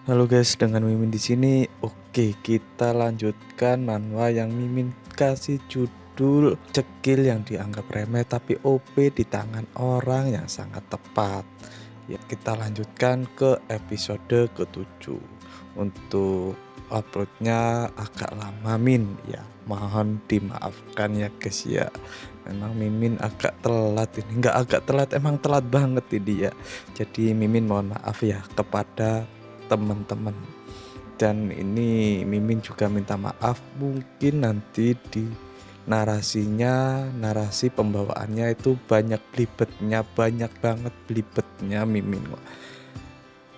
Halo guys, dengan Mimin di sini. Oke, kita lanjutkan manhwa yang Mimin kasih judul Cekil yang dianggap remeh tapi OP di tangan orang yang sangat tepat. Ya, kita lanjutkan ke episode ke-7. Untuk uploadnya agak lama Min, ya mohon dimaafkan ya guys ya. Memang Mimin agak telat ini, nggak agak telat, emang telat banget ini ya. Jadi Mimin mohon maaf ya kepada teman-teman, dan ini Mimin juga minta maaf mungkin nanti di narasi pembawaannya itu banyak belibetnya, banyak banget belibetnya Mimin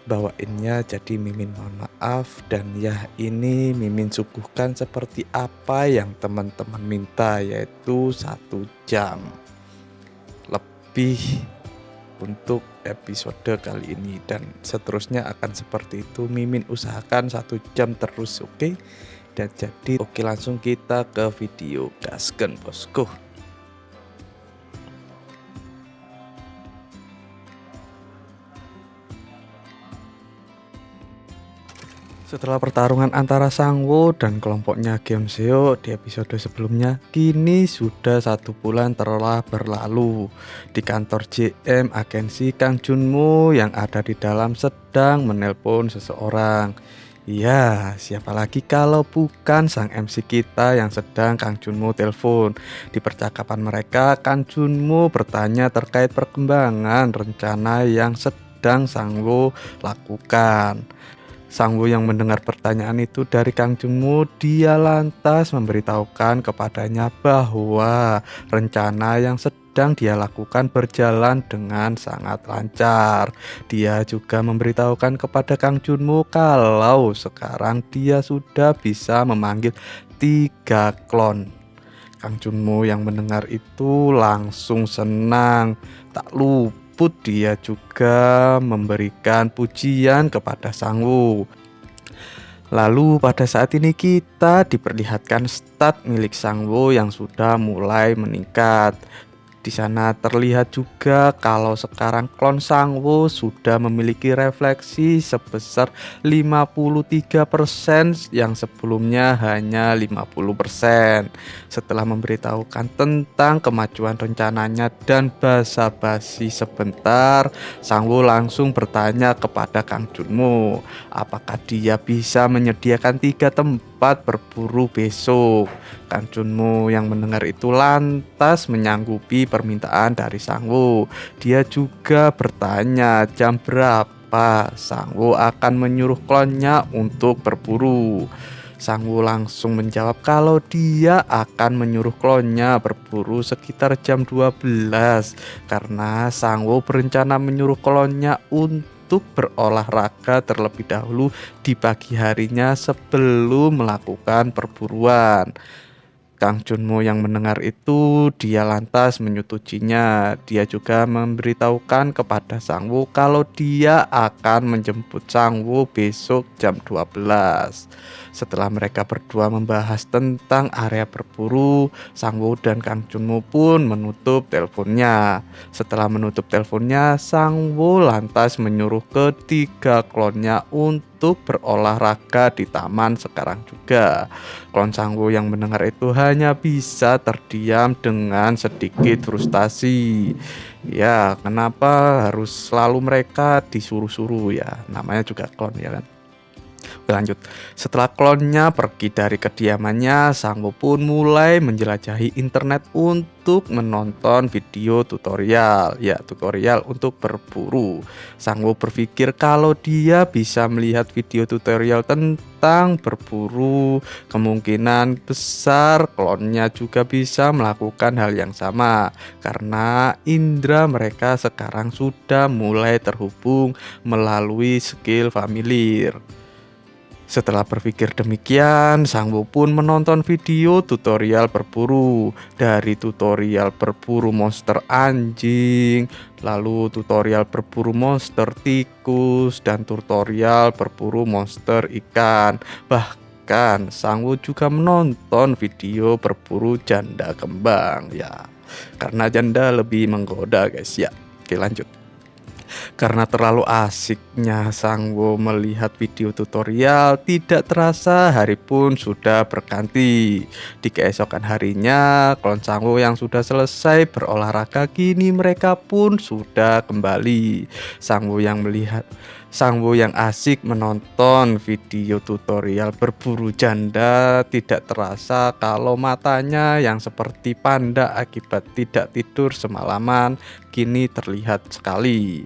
bawainnya, jadi Mimin mohon maaf. Dan ya, ini Mimin suguhkan seperti apa yang teman-teman minta, yaitu 1 jam lebih untuk episode kali ini, dan seterusnya akan seperti itu. Mimin usahakan 1 jam terus, oke? Dan jadi oke, langsung kita ke video, gasken bosku. Setelah pertarungan antara Sangwoo dan kelompoknya Gyeonseo di episode sebelumnya, kini sudah 1 bulan telah berlalu. Di kantor JM agensi, Kang Junmoo yang ada di dalam sedang menelpon seseorang. Iya, siapa lagi kalau bukan sang MC kita yang sedang Kang Junmoo telepon. Di percakapan mereka, Kang Junmoo bertanya terkait perkembangan rencana yang sedang Sangwoo lakukan. Sangwoo yang mendengar pertanyaan itu dari Kang Junmoo, dia lantas memberitahukan kepadanya bahwa rencana yang sedang dia lakukan berjalan dengan sangat lancar. Dia juga memberitahukan kepada Kang Junmoo kalau sekarang dia sudah bisa memanggil 3 klon. Kang Junmoo yang mendengar itu langsung senang. Tak luput dia juga memberikan pujian kepada Sangwoo. Lalu pada saat ini kita diperlihatkan stat milik Sangwoo yang sudah mulai meningkat. Di sana terlihat juga kalau sekarang klon Sangwoo sudah memiliki refleksi sebesar 53%, yang sebelumnya hanya 50%. Setelah memberitahukan tentang kemajuan rencananya dan basa-basi sebentar, Sangwoo langsung bertanya kepada Kang Junmoo, apakah dia bisa menyediakan 3 tempat berburu besok. Kang Junmoo yang mendengar itu lantas menyanggupi permintaan dari Sangwoo. Dia juga bertanya jam berapa Sangwoo akan menyuruh klonnya untuk berburu. Sangwoo langsung menjawab kalau dia akan menyuruh klonnya berburu sekitar jam 12, karena Sangwoo berencana menyuruh klonnya untuk berolahraga terlebih dahulu di pagi harinya sebelum melakukan perburuan. Kang Junmoo yang mendengar itu, dia lantas menyetujuinya. Dia juga memberitahukan kepada Sangwoo kalau dia akan menjemput Sangwoo besok jam 12. Setelah mereka berdua membahas tentang area berburu, Sangwoo dan Kang Junmoo pun menutup teleponnya. Setelah menutup teleponnya, Sangwoo lantas menyuruh ketiga klonnya untuk berolahraga di taman sekarang juga. Klon Sangwoo yang mendengar itu hanya bisa terdiam dengan sedikit frustasi. Ya, kenapa harus selalu mereka disuruh-suruh ya? Namanya juga klon ya kan. Lanjut, setelah klonnya pergi dari kediamannya, Sangwoo pun mulai menjelajahi internet untuk menonton video tutorial, ya tutorial untuk berburu. Sangwoo berpikir kalau dia bisa melihat video tutorial tentang berburu, kemungkinan besar klonnya juga bisa melakukan hal yang sama, karena indera mereka sekarang sudah mulai terhubung melalui skill familiar. Setelah berpikir demikian, Sangwoo pun menonton video tutorial berburu. Dari tutorial berburu monster anjing, lalu tutorial berburu monster tikus, dan tutorial berburu monster ikan. Bahkan Sangwoo juga menonton video berburu janda kembang ya. Karena janda lebih menggoda guys ya. Oke, lanjut. Karena terlalu asiknya Sangwo melihat video tutorial, tidak terasa hari pun sudah berganti. Di keesokan harinya, klon Sangwo yang sudah selesai berolahraga kini mereka pun sudah kembali. Sangwo yang melihat Sangwo yang asik menonton video tutorial berburu janda, tidak terasa kalau matanya yang seperti panda akibat tidak tidur semalaman kini terlihat sekali.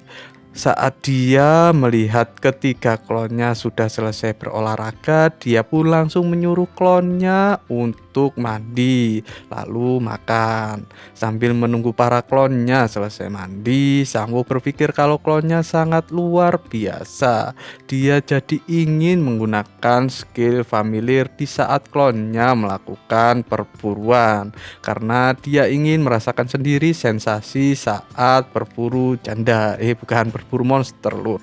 Saat dia melihat ketiga klonnya sudah selesai berolahraga, dia pun langsung menyuruh klonnya untuk mandi, lalu makan. Sambil menunggu para klonnya selesai mandi, Sangwoo berpikir kalau klonnya sangat luar biasa. Dia jadi ingin menggunakan skill familiar di saat klonnya melakukan perburuan, karena dia ingin merasakan sendiri sensasi saat berburu janda. Bukan berburu monster, lur.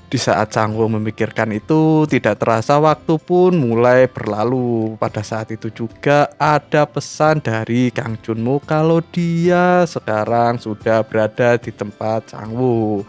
Di saat Sangwoo memikirkan itu, tidak terasa waktu pun mulai berlalu. Pada saat itu juga ada pesan dari Kang Junmo kalau dia sekarang sudah berada di tempat Sangwoo.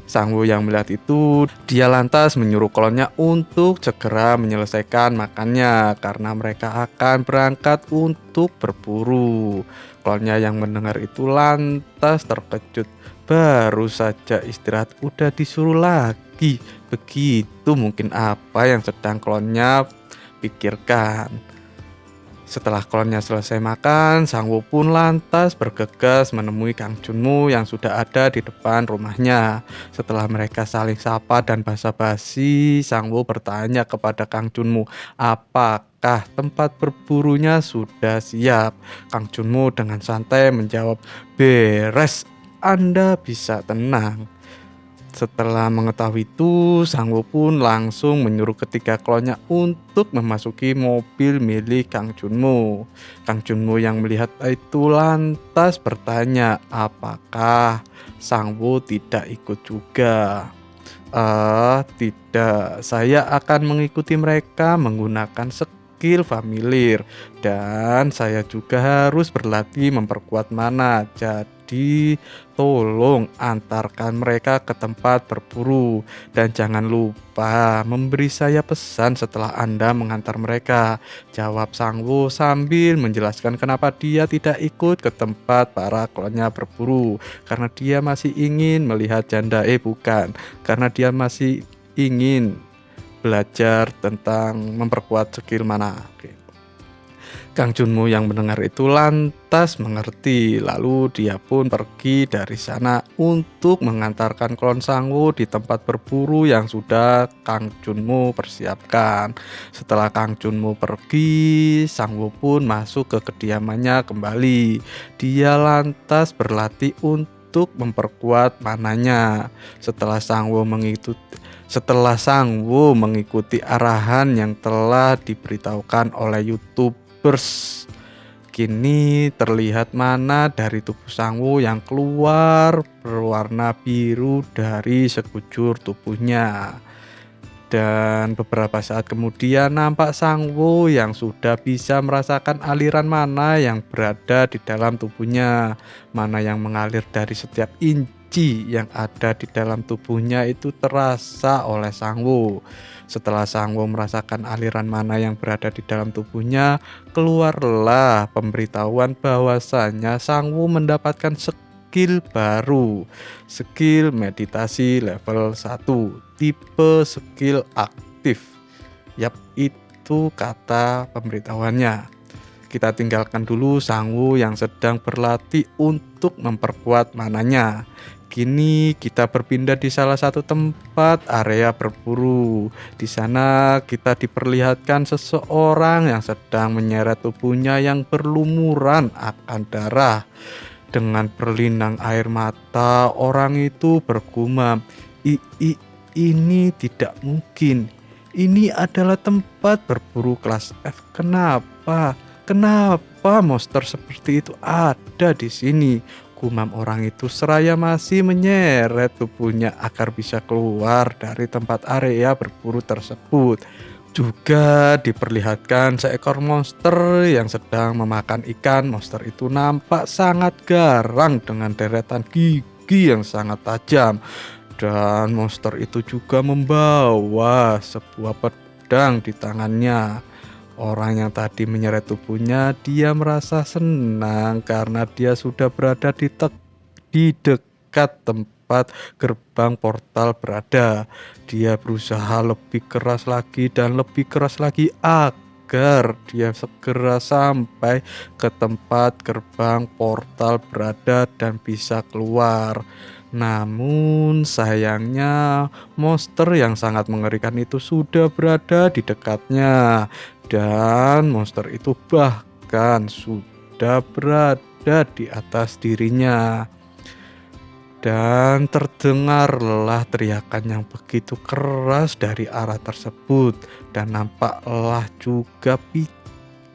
Sangwoo yang melihat itu, dia lantas menyuruh klonnya untuk segera menyelesaikan makannya karena mereka akan berangkat untuk berburu. Klonnya yang mendengar itu lantas terkejut. Baru saja istirahat udah disuruh lagi. Begitu mungkin apa yang sedang klonnya pikirkan. Setelah klonnya selesai makan, Sangwoo pun lantas bergegas menemui Kang Junmo yang sudah ada di depan rumahnya. Setelah mereka saling sapa dan basa-basi, Sangwoo bertanya kepada Kang Junmo, apakah tempat berburunya sudah siap? Kang Junmo dengan santai menjawab, beres, Anda bisa tenang. Setelah mengetahui itu, Sangwoo pun langsung menyuruh ketiga klonnya untuk memasuki mobil milik Kang Junmo. Kang Junmo yang melihat itu lantas bertanya, apakah Sangwoo tidak ikut juga? Tidak, saya akan mengikuti mereka menggunakan skill familiar dan saya juga harus berlatih memperkuat mana. Jadi tolong antarkan mereka ke tempat berburu dan jangan lupa memberi saya pesan setelah Anda mengantar mereka, jawab Sangwoo sambil menjelaskan kenapa dia tidak ikut ke tempat para klonnya berburu, karena dia masih ingin melihat janda. Bukan, karena dia masih ingin belajar tentang memperkuat skill mana. Kang Junmo yang mendengar itu lantas mengerti, lalu dia pun pergi dari sana untuk mengantarkan klon Sangwoo di tempat berburu yang sudah Kang Junmo persiapkan. Setelah Kang Junmo pergi, Sangwoo pun masuk ke kediamannya kembali. Dia lantas berlatih untuk memperkuat mananya. Setelah Sangwoo mengikuti arahan yang telah diberitahukan oleh YouTubers, kini terlihat mana dari tubuh Sangwoo yang keluar berwarna biru dari sekujur tubuhnya. Dan beberapa saat kemudian nampak Sangwoo yang sudah bisa merasakan aliran mana yang berada di dalam tubuhnya. Mana yang mengalir dari setiap inci yang ada di dalam tubuhnya itu terasa oleh Sangwoo. Setelah Sangwoo merasakan aliran mana yang berada di dalam tubuhnya, keluarlah pemberitahuan bahwasanya Sangwoo mendapatkan skill baru, skill meditasi level 1, tipe skill aktif. Yap, itu kata pemberitahuannya. Kita tinggalkan dulu Sangwoo yang sedang berlatih untuk memperkuat mananya. Kini kita berpindah di salah satu tempat area berburu. Di sana kita diperlihatkan seseorang yang sedang menyeret tubuhnya yang berlumuran akan darah. Dengan berlinang air mata, orang itu bergumam, ini tidak mungkin. Ini adalah tempat berburu kelas F. Kenapa? Kenapa monster seperti itu ada di sini? Gumam orang itu seraya masih menyeret tubuhnya agar bisa keluar dari tempat area berburu tersebut. Juga diperlihatkan seekor monster yang sedang memakan ikan. Monster itu nampak sangat garang dengan deretan gigi gigi yang sangat tajam. Dan monster itu juga membawa sebuah pedang di tangannya. Orang yang tadi menyeret tubuhnya, dia merasa senang karena dia sudah berada di dekat tempat gerbang portal berada. Dia berusaha lebih keras lagi dan lebih keras lagi agar dia segera sampai ke tempat gerbang portal berada dan bisa keluar. Namun sayangnya monster yang sangat mengerikan itu sudah berada di dekatnya, dan monster itu bahkan sudah berada di atas dirinya. Dan terdengarlah teriakan yang begitu keras dari arah tersebut, dan nampaklah juga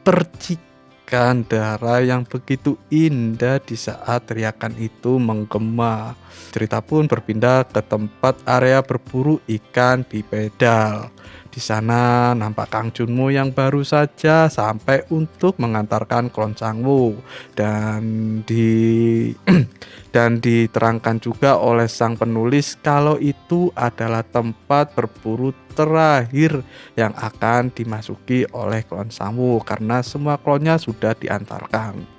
percikan darah yang begitu indah di saat teriakan itu menggema. Cerita pun berpindah ke tempat area berburu ikan bipedal. Di sana nampak Kang Junmo yang baru saja sampai untuk mengantarkan klon Sangwoo, dan di dan diterangkan juga oleh sang penulis kalau itu adalah tempat berburu terakhir yang akan dimasuki oleh klon Sangwoo karena semua klonnya sudah diantarkan.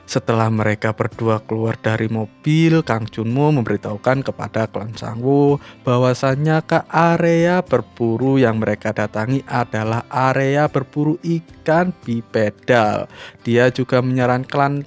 Setelah mereka berdua keluar dari mobil, Kang Junmo memberitahukan kepada klan Sangwoo bahwasannya ke area berburu yang mereka datangi adalah area berburu ikan bipedal. Dia juga menyarankan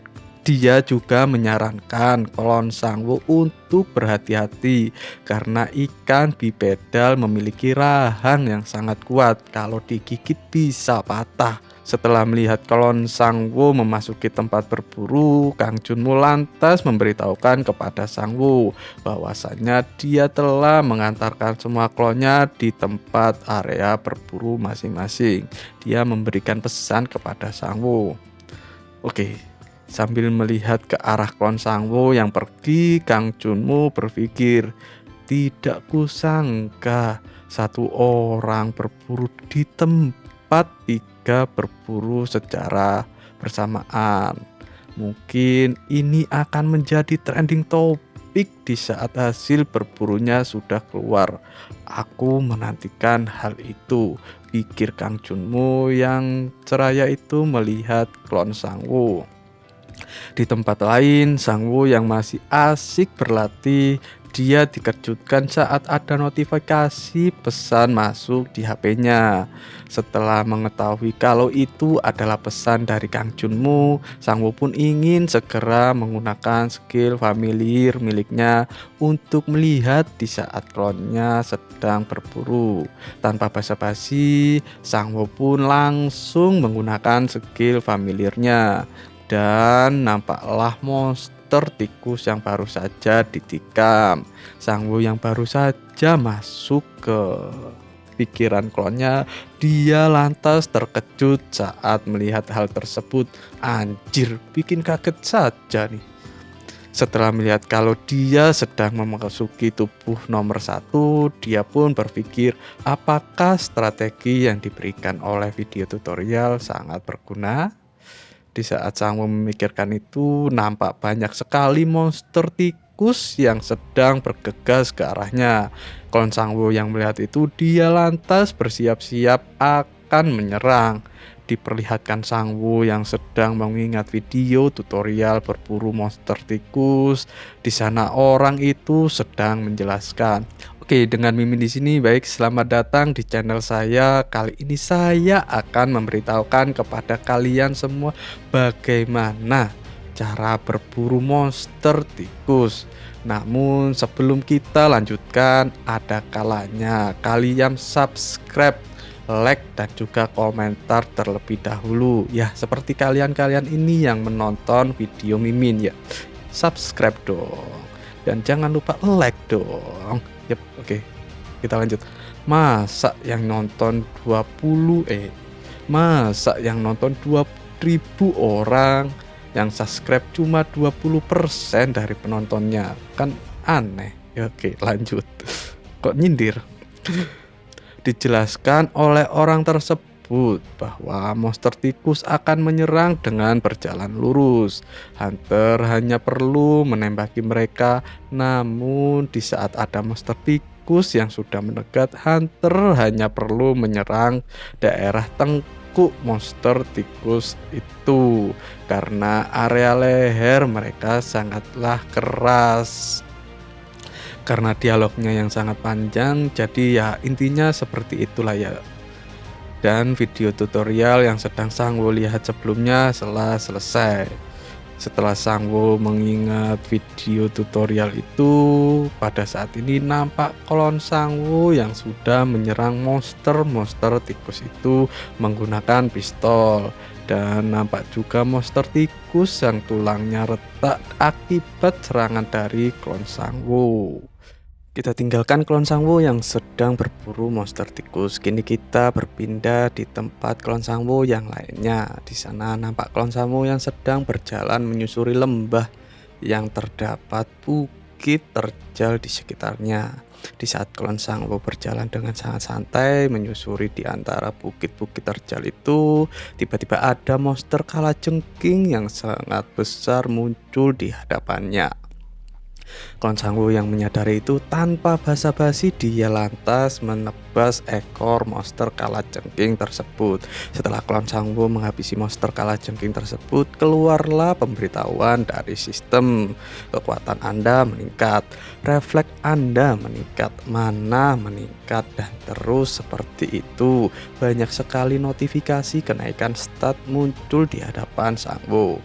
klon Sangwoo untuk berhati-hati karena ikan bipedal memiliki rahang yang sangat kuat, kalau digigit bisa patah. Setelah melihat klon Sangwoo memasuki tempat berburu, Kang Junmo lantas memberitahukan kepada Sangwoo bahwasannya dia telah mengantarkan semua klonnya di tempat area berburu masing-masing. Dia memberikan pesan kepada Sangwoo. Oke, sambil melihat ke arah klon Sangwoo yang pergi, Kang Junmo berpikir, tidak kusangka satu orang berburu di tempat berburu secara bersamaan. Mungkin ini akan menjadi trending topik di saat hasil berburunya sudah keluar. Aku menantikan hal itu, pikir Kang Junmo yang ceraya itu melihat klon Sangwoo. Di tempat lain, Sangwoo yang masih asik berlatih, dia dikejutkan saat ada notifikasi pesan masuk di HP-nya. Setelah mengetahui kalau itu adalah pesan dari Kang Junmo, Sangwoo pun ingin segera menggunakan skill familiar miliknya untuk melihat di saat klonnya sedang berburu. Tanpa basa-basi, Sangwoo pun langsung menggunakan skill familiarnya. Dan nampaklah monster tikus yang baru saja ditikam. Sangwoo yang baru saja masuk ke pikiran klonnya, dia lantas terkejut saat melihat hal tersebut. Anjir, bikin kaget saja nih. Setelah melihat kalau dia sedang memasuki tubuh nomor 1, dia pun berpikir apakah strategi yang diberikan oleh video tutorial sangat berguna. Di saat Sangwoo memikirkan itu, nampak banyak sekali monster tikus yang sedang bergegas ke arahnya. Klon Sangwoo yang melihat itu, dia lantas bersiap-siap akan menyerang. Diperlihatkan Sangwoo yang sedang mengingat video tutorial berburu monster tikus. Di sana orang itu sedang menjelaskan. Oke, dengan Mimin di sini, baik, selamat datang di channel saya. Kali ini saya akan memberitahukan kepada kalian semua bagaimana cara berburu monster tikus. Namun sebelum kita lanjutkan, ada kalanya kalian subscribe, like, dan juga komentar terlebih dahulu. Ya, seperti kalian-kalian ini yang menonton video Mimin ya. Subscribe dong. Dan jangan lupa like dong. Yep, oke. Kita lanjut. Masa yang nonton 20.000 orang, yang subscribe cuma 20% dari penontonnya. Kan aneh. Ya, oke, lanjut. Kok nyindir? Dijelaskan oleh orang tersebut tersebut bahwa monster tikus akan menyerang dengan berjalan lurus. Hunter hanya perlu menembaki mereka, namun di saat ada monster tikus yang sudah mendekat, Hunter hanya perlu menyerang daerah tengkuk monster tikus itu karena area leher mereka sangatlah keras. Karena dialognya yang sangat panjang, jadi ya intinya seperti itulah ya. Dan video tutorial yang sedang Sangwo lihat sebelumnya telah selesai. Setelah Sangwo mengingat video tutorial itu, pada saat ini nampak klon Sangwo yang sudah menyerang monster tikus itu menggunakan pistol. Dan nampak juga monster tikus yang tulangnya retak akibat serangan dari klon Sangwo. Kita tinggalkan klon Sangwo yang sedang berburu monster tikus. Kini kita berpindah di tempat klon Sangwo yang lainnya. Di sana nampak klon Sangwo yang sedang berjalan menyusuri lembah yang terdapat bukit terjal di sekitarnya. Di saat klon Sangwo berjalan dengan sangat santai menyusuri di antara bukit-bukit terjal itu, tiba-tiba ada monster kalajengking yang sangat besar muncul di hadapannya. Klon Sangwo yang menyadari itu tanpa basa-basi dia lantas menebas ekor monster kalajengking tersebut. Setelah klon Sangwo menghabisi monster kalajengking tersebut, keluarlah pemberitahuan dari sistem. Kekuatan Anda meningkat, refleks Anda meningkat, mana meningkat, dan terus seperti itu. Banyak sekali notifikasi kenaikan stat muncul di hadapan Sangwo.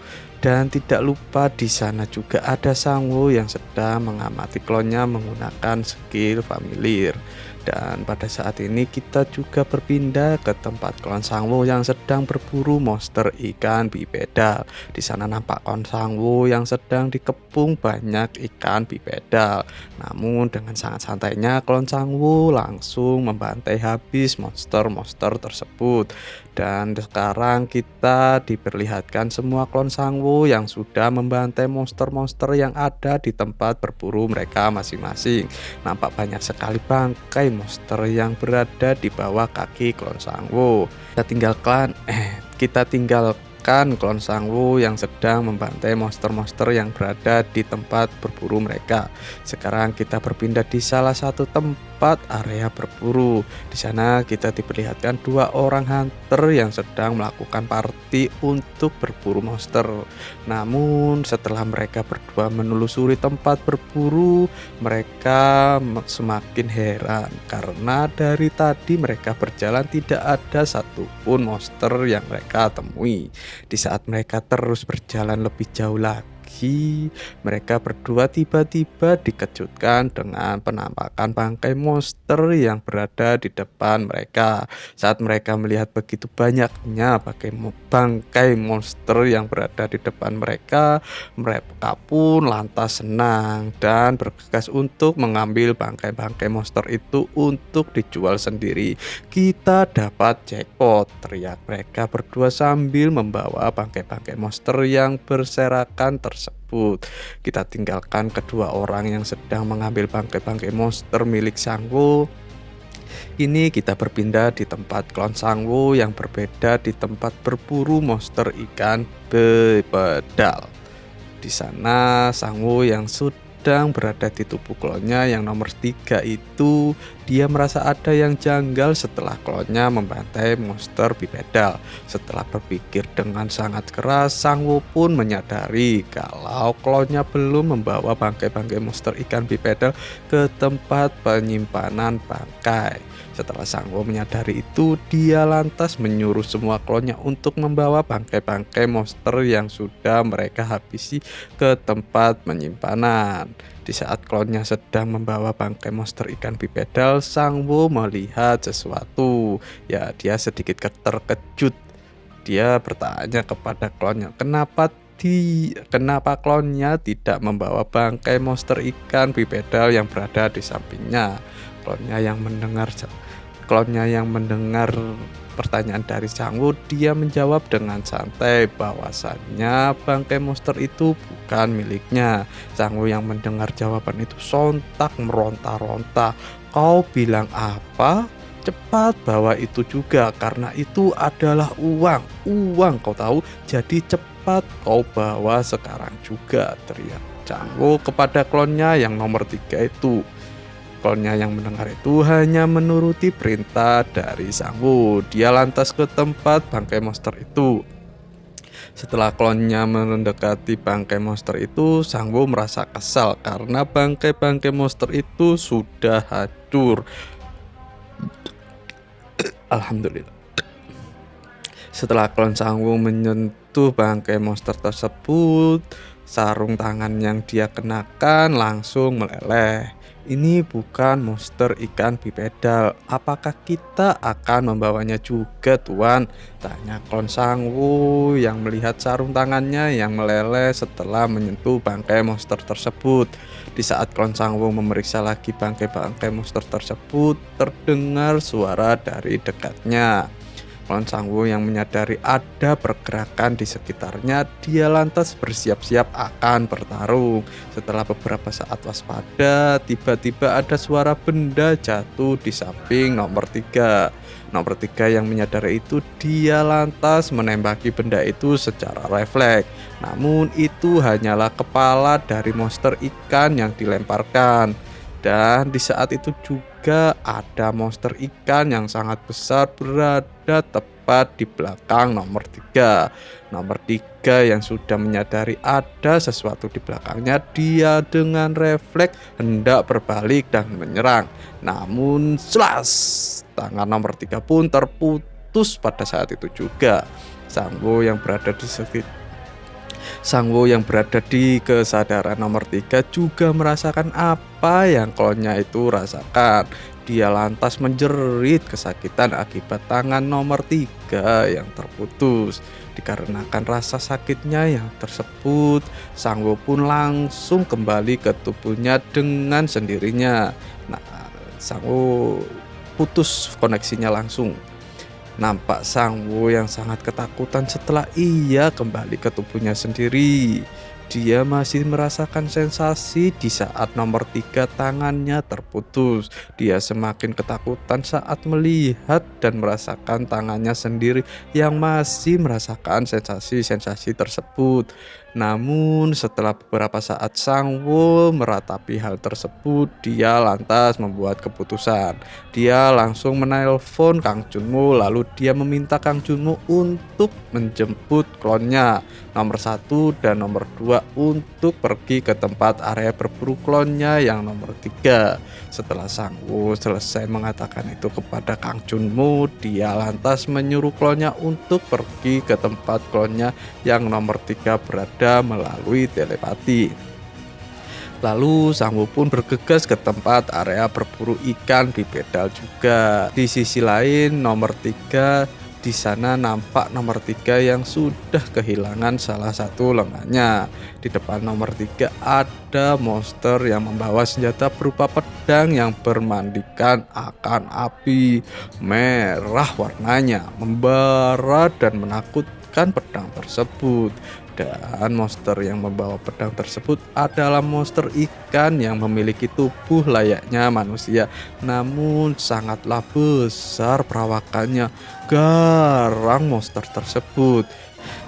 Dan tidak lupa di sana juga ada Sangwo yang sedang mengamati klonnya menggunakan skill familiar. Dan pada saat ini kita juga berpindah ke tempat klon Sangwo yang sedang berburu monster ikan bipedal. Di sana nampak klon Sangwo yang sedang dikepung banyak ikan bipedal. Namun dengan sangat santainya klon Sangwo langsung membantai habis monster-monster tersebut. Dan sekarang kita diperlihatkan semua klon Sangwo yang sudah membantai monster-monster yang ada di tempat berburu mereka masing-masing. Nampak banyak sekali bangkai monster yang berada di bawah kaki klon Sangwo. Kita tinggalkan klon Sangwo yang sedang membantai monster-monster yang berada di tempat berburu mereka. Sekarang kita berpindah di salah satu tempat area berburu. Di sana kita diperlihatkan dua orang hunter yang sedang melakukan party untuk berburu monster. Namun setelah mereka berdua menelusuri tempat berburu, mereka semakin heran karena dari tadi mereka berjalan tidak ada satupun monster yang mereka temui. Di saat mereka terus berjalan lebih jauh lagi, mereka berdua tiba-tiba dikejutkan dengan penampakan bangkai monster yang berada di depan mereka. Saat mereka melihat begitu banyaknya bangkai monster yang berada di depan mereka, mereka pun lantas senang dan bergegas untuk mengambil bangkai-bangkai monster itu untuk dijual sendiri. Kita dapat jackpot, teriak mereka berdua sambil membawa bangkai-bangkai monster yang berserakan tersebut. Kita tinggalkan kedua orang yang sedang mengambil bangkai-bangkai monster milik Sangwo. Kini kita berpindah di tempat klon Sangwo yang berbeda di tempat berburu monster ikan bipedal. Di sana Sangwo yang sedang berada di tubuh klonnya yang nomor 3 itu, dia merasa ada yang janggal setelah klonnya membantai monster bipedal. Setelah berpikir dengan sangat keras, Sangwo pun menyadari kalau klonnya belum membawa bangkai-bangkai monster ikan bipedal ke tempat penyimpanan bangkai. Setelah Sangwo menyadari itu, dia lantas menyuruh semua klonnya untuk membawa bangkai-bangkai monster yang sudah mereka habisi ke tempat penyimpanan. Di saat klonnya sedang membawa bangkai monster ikan bipedal, Sangwo melihat sesuatu. Ya, dia sedikit terkejut. Dia bertanya kepada klonnya, kenapa klonnya tidak membawa bangkai monster ikan bipedal yang berada di sampingnya. Klonnya yang mendengar pertanyaan dari Sangwo, dia menjawab dengan santai bahwasannya bangkai monster itu bukan miliknya. Sangwo yang mendengar jawaban itu sontak meronta-ronta. "Kau bilang apa?" cepat bawa itu juga karena itu adalah uang. Uang kau tahu, jadi cepat kau bawa sekarang juga, teriak Changwoo kepada klonnya yang nomor 3 itu. Klonnya yang mendengar itu hanya menuruti perintah dari Sangwoo. Dia lantas ke tempat bangkai monster itu. Setelah klonnya mendekati bangkai monster itu, Sangwoo merasa kesal karena bangkai-bangkai monster itu sudah hancur. Alhamdulillah. Setelah klon Sangwoo menyentuh bangkai monster tersebut, sarung tangan yang dia kenakan langsung meleleh. Ini bukan monster ikan bipedal. Apakah kita akan membawanya juga, Tuan? Tanya klon Sangwoo yang melihat sarung tangannya yang meleleh setelah menyentuh bangkai monster tersebut. Di saat klon Sangwoo memeriksa lagi bangkai-bangkai monster tersebut, terdengar suara dari dekatnya. Klon Sangwoo yang menyadari ada pergerakan di sekitarnya, dia lantas bersiap-siap akan bertarung. Setelah beberapa saat waspada, tiba-tiba ada suara benda jatuh di samping nomor 3. Nomor 3 yang menyadari itu, dia lantas menembaki benda itu secara refleks. Namun itu hanyalah kepala dari monster ikan yang dilemparkan. Dan di saat itu juga ada monster ikan yang sangat besar berada tepat di belakang nomor 3. Nomor 3 yang sudah menyadari ada sesuatu di belakangnya, dia dengan refleks hendak berbalik dan menyerang. Namun slas, tangan nomor 3 pun terputus pada saat itu juga. Sangwoo yang berada di kesadaran nomor 3 juga merasakan apa yang klonnya itu rasakan. Dia lantas menjerit kesakitan akibat tangan nomor 3 yang terputus. Dikarenakan rasa sakitnya yang tersebut, Sangwoo pun langsung kembali ke tubuhnya dengan sendirinya. Nah, Sangwoo putus koneksinya langsung. Nampak Sangwoo yang sangat ketakutan setelah ia kembali ke tubuhnya sendiri. Dia masih merasakan sensasi di saat nomor 3 tangannya terputus. Dia semakin ketakutan saat melihat dan merasakan tangannya sendiri yang masih merasakan sensasi-sensasi tersebut. Namun setelah beberapa saat Sangwoo meratapi hal tersebut, dia lantas membuat keputusan. Dia langsung menelpon Kang Junmo, lalu dia meminta Kang Junmo untuk menjemput klonnya nomor 1 dan nomor 2 untuk pergi ke tempat area berburu klonnya yang nomor 3. Setelah Sangwoo selesai mengatakan itu kepada Kang Junmo, dia lantas menyuruh klonnya untuk pergi ke tempat klonnya yang nomor 3 berada melalui telepati. Lalu Sangwoo pun bergegas ke tempat area berburu ikan bipedal juga. Di sisi lain, nomor 3 di sana nampak nomor 3 yang sudah kehilangan salah satu lengannya. Di depan nomor 3 ada monster yang membawa senjata berupa pedang yang bermandikan akan api merah warnanya, membara dan menakutkan pedang tersebut. Dan monster yang membawa pedang tersebut adalah monster ikan yang memiliki tubuh layaknya manusia, namun sangatlah besar perawakannya. Garang monster tersebut.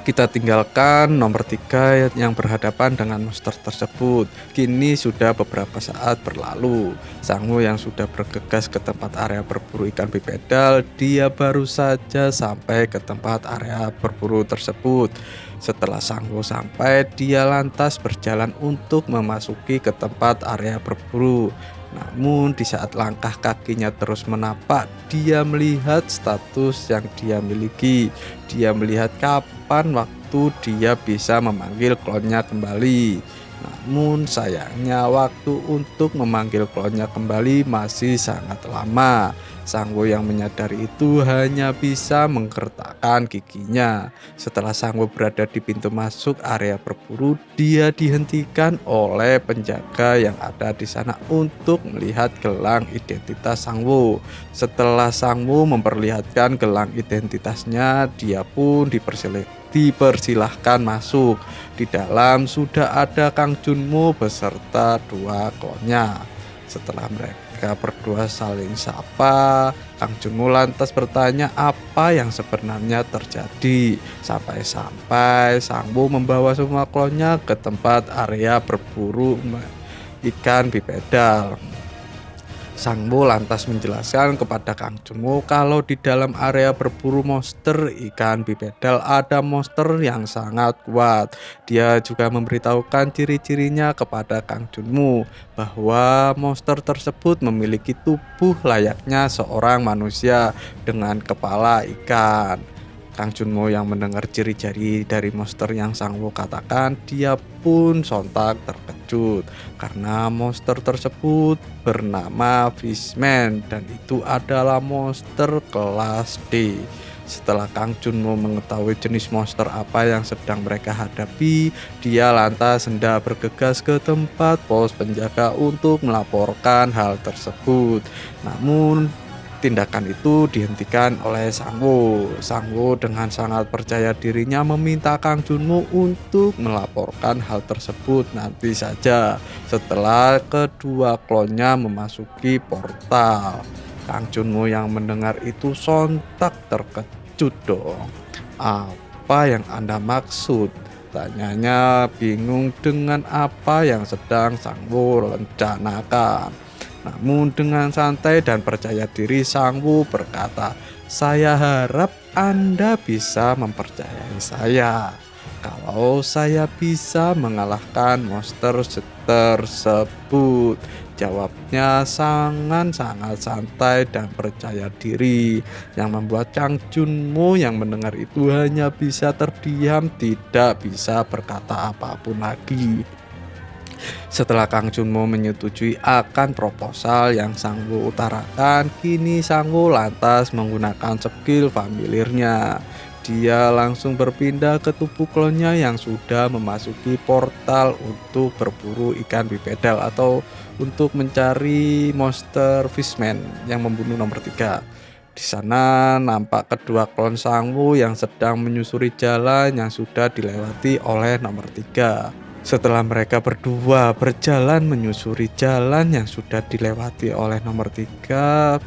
Kita tinggalkan nomor 3 yang berhadapan dengan monster tersebut. Kini sudah beberapa saat berlalu. Sangwoo yang sudah bergegas ke tempat area berburu ikan bipedal, dia baru saja sampai ke tempat area berburu tersebut. Setelah Sangwoo sampai, dia lantas berjalan untuk memasuki ke tempat area berburu. Namun di saat langkah kakinya terus menapak, dia melihat status yang dia miliki. Dia melihat kapan waktu dia bisa memanggil klonnya kembali. Namun sayangnya waktu untuk memanggil klonnya kembali masih sangat lama. Sangwoo yang menyadari itu hanya bisa menggertakkan giginya. Setelah Sangwoo berada di pintu masuk area berburu, dia dihentikan oleh penjaga yang ada di sana untuk melihat gelang identitas Sangwoo. Setelah Sangwoo memperlihatkan gelang identitasnya, dia pun dipersilahkan masuk. Di dalam sudah ada Kang Junmo beserta 2 klonnya. Setelah mereka mereka berdua saling sapa, Kang Junmo lantas bertanya apa yang sebenarnya terjadi. Sampai-sampai Sang Woo membawa semua klonnya ke tempat area berburu ikan bipedal. Sang Woo lantas menjelaskan kepada Kang Junmo kalau di dalam area berburu monster ikan bipedal ada monster yang sangat kuat. Dia juga memberitahukan ciri-cirinya kepada Kang Junmo bahwa monster tersebut memiliki tubuh layaknya seorang manusia dengan kepala ikan. Kang Junmo yang mendengar ciri-ciri dari monster yang Sang Woo katakan, dia pun sontak terkejut karena monster tersebut bernama Fishman dan itu adalah monster kelas D. Setelah Kang Junmo mengetahui jenis monster apa yang sedang mereka hadapi, dia lantas hendak bergegas ke tempat pos penjaga untuk melaporkan hal tersebut. Namun tindakan itu dihentikan oleh Sang Woo. Sang Woo dengan sangat percaya dirinya meminta Kang Junmo untuk melaporkan hal tersebut nanti saja setelah kedua klonnya memasuki portal. Kang Junmo yang mendengar itu sontak terkejut dong. Apa yang Anda maksud? Tanyanya bingung dengan apa yang sedang Sang Woo rencanakan. Namun dengan santai dan percaya diri Sang Woo berkata, "Saya harap Anda bisa mempercayai saya. Kalau saya bisa mengalahkan monster tersebut." Jawabnya sangat-sangat santai dan percaya diri yang membuat Kang Junmo yang mendengar itu hanya bisa terdiam, tidak bisa berkata apapun lagi. Setelah Kang Junmo menyetujui akan proposal yang Sang Woo utarakan, kini Sang Woo lantas menggunakan skill familiarnya. Dia langsung berpindah ke tubuh klonnya yang sudah memasuki portal untuk berburu ikan bipedal atau untuk mencari monster Fishman yang membunuh nomor 3. Di sana nampak kedua klon Sang Woo yang sedang menyusuri jalan yang sudah dilewati oleh nomor 3. Setelah mereka berdua berjalan menyusuri jalan yang sudah dilewati oleh nomor 3,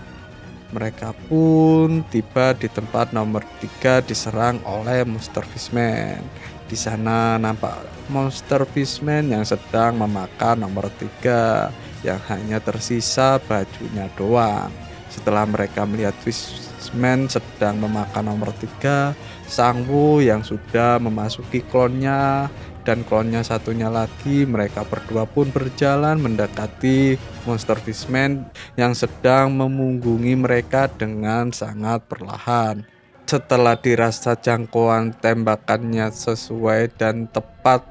mereka pun tiba di tempat nomor 3 diserang oleh monster Fishman. Di sana nampak monster Fishman yang sedang memakan nomor 3 yang hanya tersisa bajunya doang. Setelah mereka melihat Fishman sedang memakan nomor 3, Sang Woo yang sudah memasuki klonnya dan klonnya satunya lagi, mereka berdua pun berjalan mendekati monster Fishman yang sedang memunggungi mereka dengan sangat perlahan. Setelah dirasa jangkauan tembakannya sesuai dan tepat,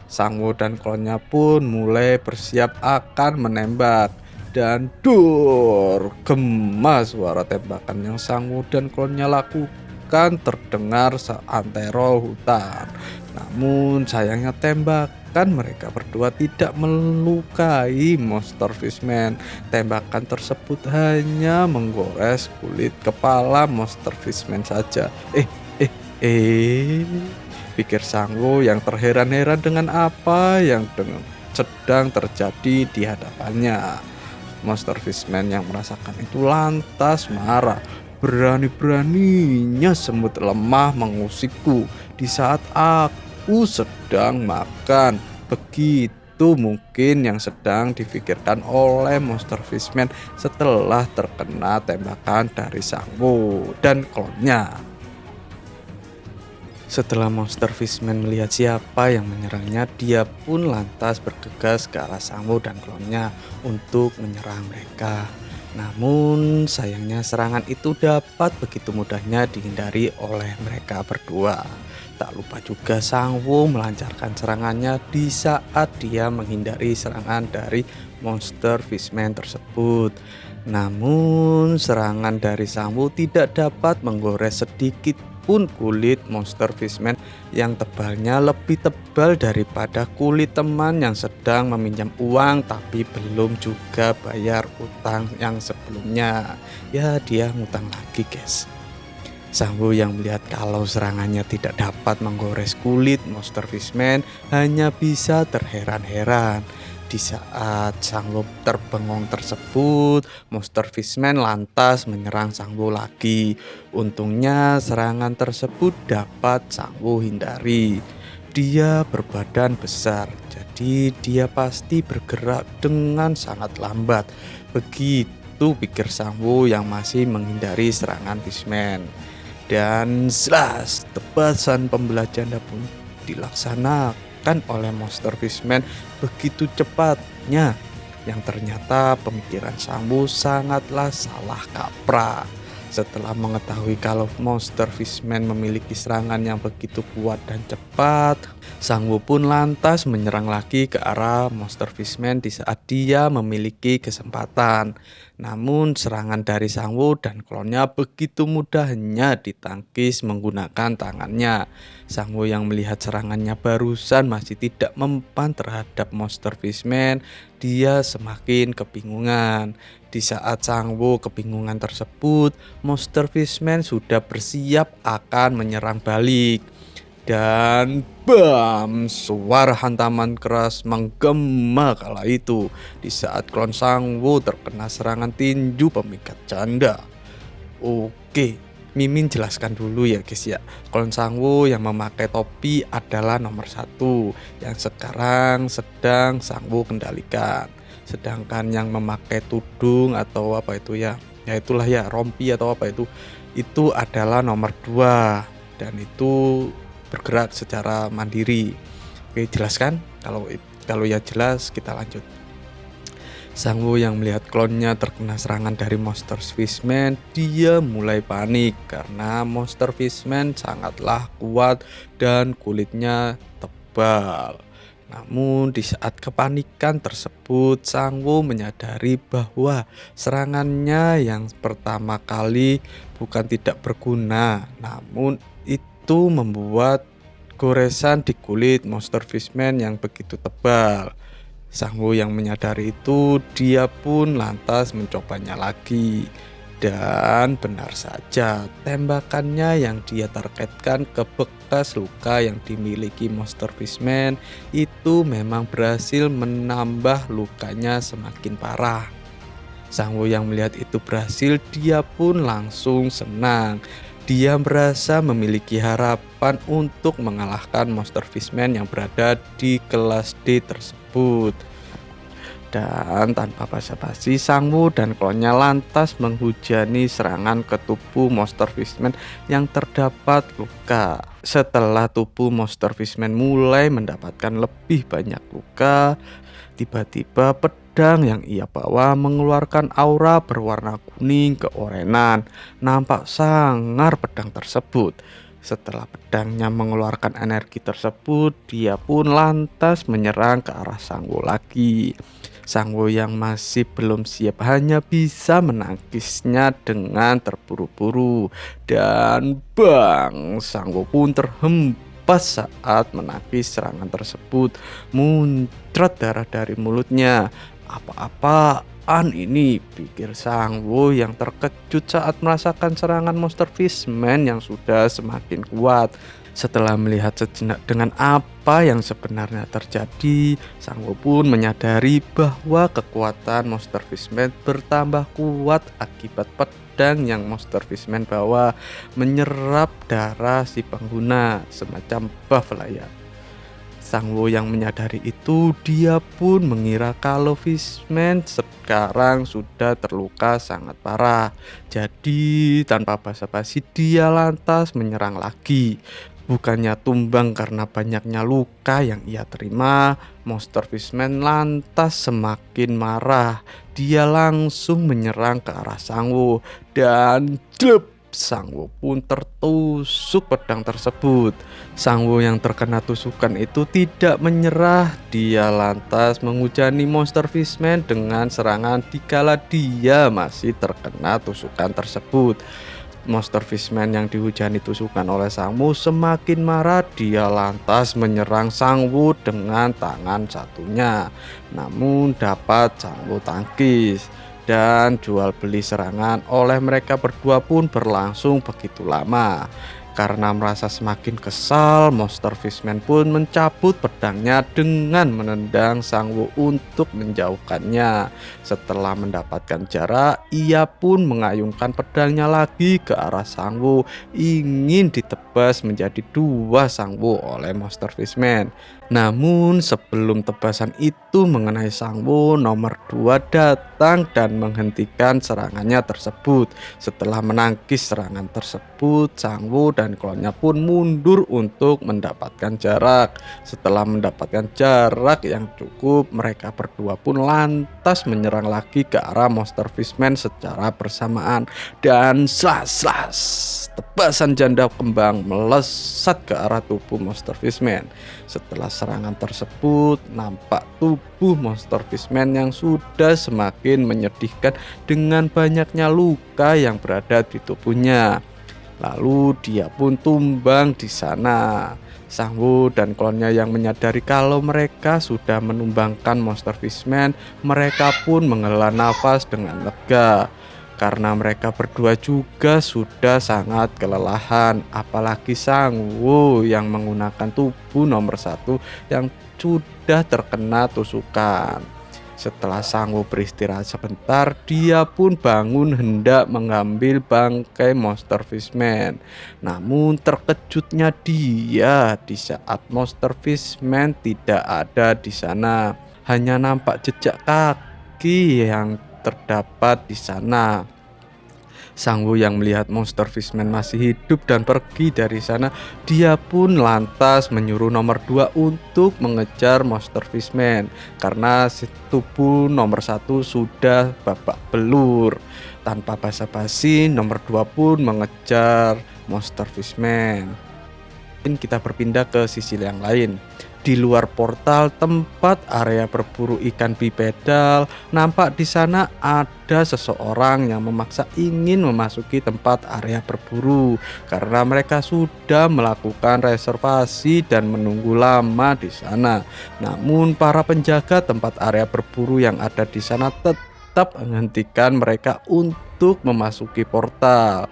Sang Woo dan klonnya pun mulai bersiap akan menembak. Dan gema suara tembakan yang Sang Woo dan klonnya lakukan terdengar seantero hutan. Namun sayangnya tembakan mereka berdua tidak melukai monster Fishman. Tembakan tersebut hanya menggores kulit kepala monster Fishman saja. Pikir Sang Woo yang terheran-heran dengan apa yang sedang terjadi di hadapannya. Monster Fishman yang merasakan itu lantas marah. Berani-beraninya semut lemah mengusikku di saat aku sedang makan. Begitu mungkin yang sedang difikirkan oleh monster Fishman setelah terkena tembakan dari Sang Woo dan klonnya. Setelah monster Fishman melihat siapa yang menyerangnya, dia pun lantas bergegas ke arah Sang Woo dan klonnya untuk menyerang mereka. Namun sayangnya serangan itu dapat begitu mudahnya dihindari oleh mereka berdua. Tak lupa juga Sang Woo melancarkan serangannya di saat dia menghindari serangan dari monster Fishman tersebut. Namun serangan dari Sang Woo tidak dapat menggores sedikit pun kulit monster Fishman yang tebalnya lebih tebal daripada kulit teman yang sedang meminjam uang tapi belum juga bayar utang yang sebelumnya. Ya, dia ngutang lagi guys. Sang Woo yang melihat kalau serangannya tidak dapat menggores kulit monster Fishman hanya bisa terheran-heran. Di saat Sang Wu terbengong tersebut, Monster Fishman lantas menyerang Sang Wu lagi. Untungnya serangan tersebut dapat Sang Wu hindari. Dia berbadan besar, jadi dia pasti bergerak dengan sangat lambat. Begitu pikir Sang Wu yang masih menghindari serangan Fishman. Dan jelas tebasan pembelah janda pun dilaksanakan oleh Monster Fishman begitu cepatnya, yang ternyata pemikiran Sang Wu sangatlah salah kaprah. Setelah mengetahui kalau Monster Fishman memiliki serangan yang begitu kuat dan cepat, Sang Wu pun lantas menyerang lagi ke arah Monster Fishman di saat dia memiliki kesempatan. Namun serangan dari Sang Wu dan klonnya begitu mudahnya ditangkis menggunakan tangannya. Sang Wu yang melihat serangannya barusan masih tidak mempan terhadap Monster Fishman, dia semakin kebingungan. Di saat Sang Wu kebingungan tersebut, Monster Fishman sudah bersiap akan menyerang balik. Dan bam, suara hantaman keras menggema kala itu di saat klon Sang Wu terkena serangan tinju pemikat janda. Oke, Mimin jelaskan dulu ya guys ya. Klon Sang Wu yang memakai topi adalah nomor 1 yang sekarang sedang Sang Wu kendalikan. Sedangkan yang memakai tudung atau apa itu ya, ya itulah ya, rompi atau apa itu adalah nomor 2 dan itu bergerak secara mandiri. Oke, jelaskan? Kalau ya jelas, kita lanjut. Sang Wu yang melihat klonnya terkena serangan dari Monster Fishman, dia mulai panik karena Monster Fishman sangatlah kuat dan kulitnya tebal. Namun di saat kepanikan tersebut, Sang Wu menyadari bahwa serangannya yang pertama kali bukan tidak berguna, namun itu membuat goresan di kulit Monster Fishman yang begitu tebal. Sang Wu yang menyadari itu, dia pun lantas mencobanya lagi. Dan benar saja, tembakannya yang dia targetkan ke bekas luka yang dimiliki Monster Fishman itu memang berhasil menambah lukanya semakin parah. Sang Wu yang melihat itu berhasil, dia pun langsung senang. Dia merasa memiliki harapan untuk mengalahkan Monster Fishman yang berada di kelas D tersebut. Dan tanpa basa-basi, Sang Wu dan klonnya lantas menghujani serangan ke tubuh Monster Fishman yang terdapat luka. Setelah tubuh Monster Fishman mulai mendapatkan lebih banyak luka, tiba-tiba pedang yang ia bawa mengeluarkan aura berwarna kuning keorenan. Nampak sangar pedang tersebut. Setelah pedangnya mengeluarkan energi tersebut, dia pun lantas menyerang ke arah Sang Wu lagi. Sang Wu yang masih belum siap hanya bisa menangkisnya dengan terburu-buru. Dan bang, Sang Wu pun terhempas saat menangkis serangan tersebut. Muncrat darah dari mulutnya. Apa-apaan ini, pikir Sang Wu yang terkejut saat merasakan serangan Monster Fishman yang sudah semakin kuat. Setelah melihat sejenak dengan apa yang sebenarnya terjadi, Sang Wu pun menyadari bahwa kekuatan Monster Fishman bertambah kuat akibat pedang yang Monster Fishman bawa menyerap darah si pengguna, semacam buff lah ya. Sang Wu yang menyadari itu, dia pun mengira kalau Fishman sekarang sudah terluka sangat parah. Jadi tanpa basa-basi dia lantas menyerang lagi. Bukannya tumbang karena banyaknya luka yang ia terima, Monster Fishman lantas semakin marah. Dia langsung menyerang ke arah Sang Wu dan dlep, Sang Wu pun tertusuk pedang tersebut. Sang Wu yang terkena tusukan itu tidak menyerah. Dia lantas menghujani Monster Fishman dengan serangan dikala dia masih terkena tusukan tersebut. Monster Fishman yang dihujani tusukan oleh Sang Wu semakin marah. Dia lantas menyerang Sang Wu dengan tangan satunya, namun dapat Sang Wu tangkis. Dan jual beli serangan oleh mereka berdua pun berlangsung begitu lama. Karena merasa semakin kesal, Monster Fishman pun mencabut pedangnya dengan menendang Sang Wu untuk menjauhkannya. Setelah mendapatkan jarak, ia pun mengayunkan pedangnya lagi ke arah Sang Wu, ingin ditebas menjadi dua Sang Wu oleh Monster Fishman. Namun sebelum tebasan itu mengenai Sang Wu, nomor 2 datang dan menghentikan serangannya tersebut. Setelah menangkis serangan tersebut, Sang Wu dan klonnya pun mundur untuk mendapatkan jarak. Setelah mendapatkan jarak yang cukup, mereka berdua pun lantas menyerang lagi ke arah Monster Fishman secara bersamaan. Dan tebasan janda kembang melesat ke arah tubuh Monster Fishman. Setelah serangan tersebut, nampak tubuh Monster Fishman yang sudah semakin menyedihkan dengan banyaknya luka yang berada di tubuhnya. Lalu dia pun tumbang di sana. Sang Wu dan klonnya yang menyadari kalau mereka sudah menumbangkan Monster Fishman, mereka pun menghela nafas dengan lega. Karena mereka berdua juga sudah sangat kelelahan, apalagi Sang Wu yang menggunakan tubuh nomor 1 yang sudah terkena tusukan. Setelah Sang Wu beristirahat sebentar, dia pun bangun hendak mengambil bangkai Monster Fishman. Namun terkejutnya dia di saat Monster Fishman tidak ada di sana. Hanya nampak jejak kaki yang terdapat di sana. Sang Wu yang melihat Monster Fishman masih hidup dan pergi dari sana, dia pun lantas menyuruh nomor 2 untuk mengejar Monster Fishman karena tubuh nomor 1 sudah babak belur. Tanpa basa-basi, nomor 2 pun mengejar Monster Fishman. Kita berpindah ke sisi yang lain. Di luar portal tempat area berburu ikan bipedal, nampak di sana ada seseorang yang memaksa ingin memasuki tempat area berburu karena mereka sudah melakukan reservasi dan menunggu lama di sana. Namun para penjaga tempat area berburu yang ada di sana tetap menghentikan mereka untuk memasuki portal.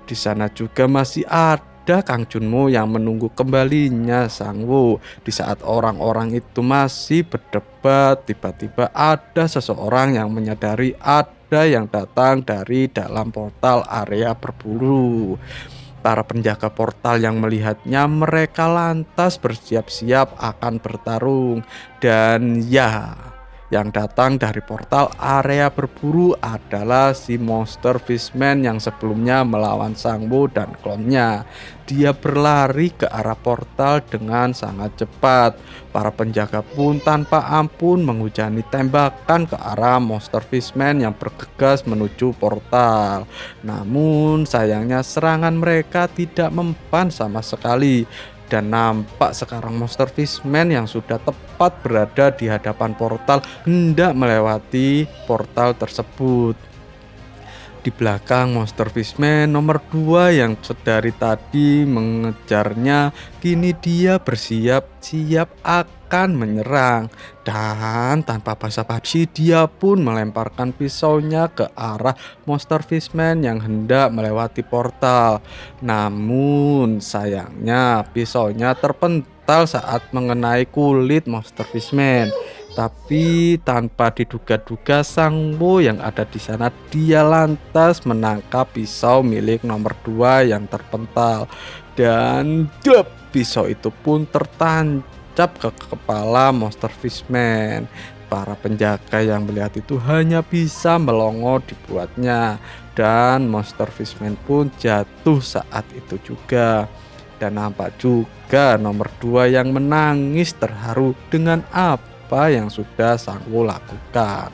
Di sana juga masih ada Kang Junmo yang menunggu kembalinya Sang Wu. Di saat orang-orang itu masih berdebat, tiba-tiba ada seseorang yang menyadari ada yang datang dari dalam portal area berburu. Para penjaga portal yang melihatnya, mereka lantas bersiap-siap akan bertarung. Dan ya, yang datang dari portal area berburu adalah si Monster Fishman yang sebelumnya melawan Sang Wu dan klonnya. Dia berlari ke arah portal dengan sangat cepat. Para penjaga pun tanpa ampun menghujani tembakan ke arah Monster Fishman yang bergegas menuju portal. Namun sayangnya serangan mereka tidak mempan sama sekali. Dan nampak sekarang Monster Fishman yang sudah tepat berada di hadapan portal hendak melewati portal tersebut. Di belakang Monster Fishman nomor 2 yang sedari tadi mengejarnya, kini dia bersiap-siap akan menyerang. Dan tanpa basa-basi dia pun melemparkan pisaunya ke arah Monster Fishman yang hendak melewati portal. Namun sayangnya pisaunya terpental saat mengenai kulit Monster Fishman. Tapi tanpa diduga-duga Sang Wu yang ada di sana, dia lantas menangkap pisau milik nomor 2 yang terpental. Dan pisau itu pun tertancap ke kepala Monster Fishman. Para penjaga yang melihat itu hanya bisa melongo dibuatnya. Dan Monster Fishman pun jatuh saat itu juga. Dan nampak juga nomor 2 yang menangis terharu dengan apa yang sudah Sang Wu lakukan.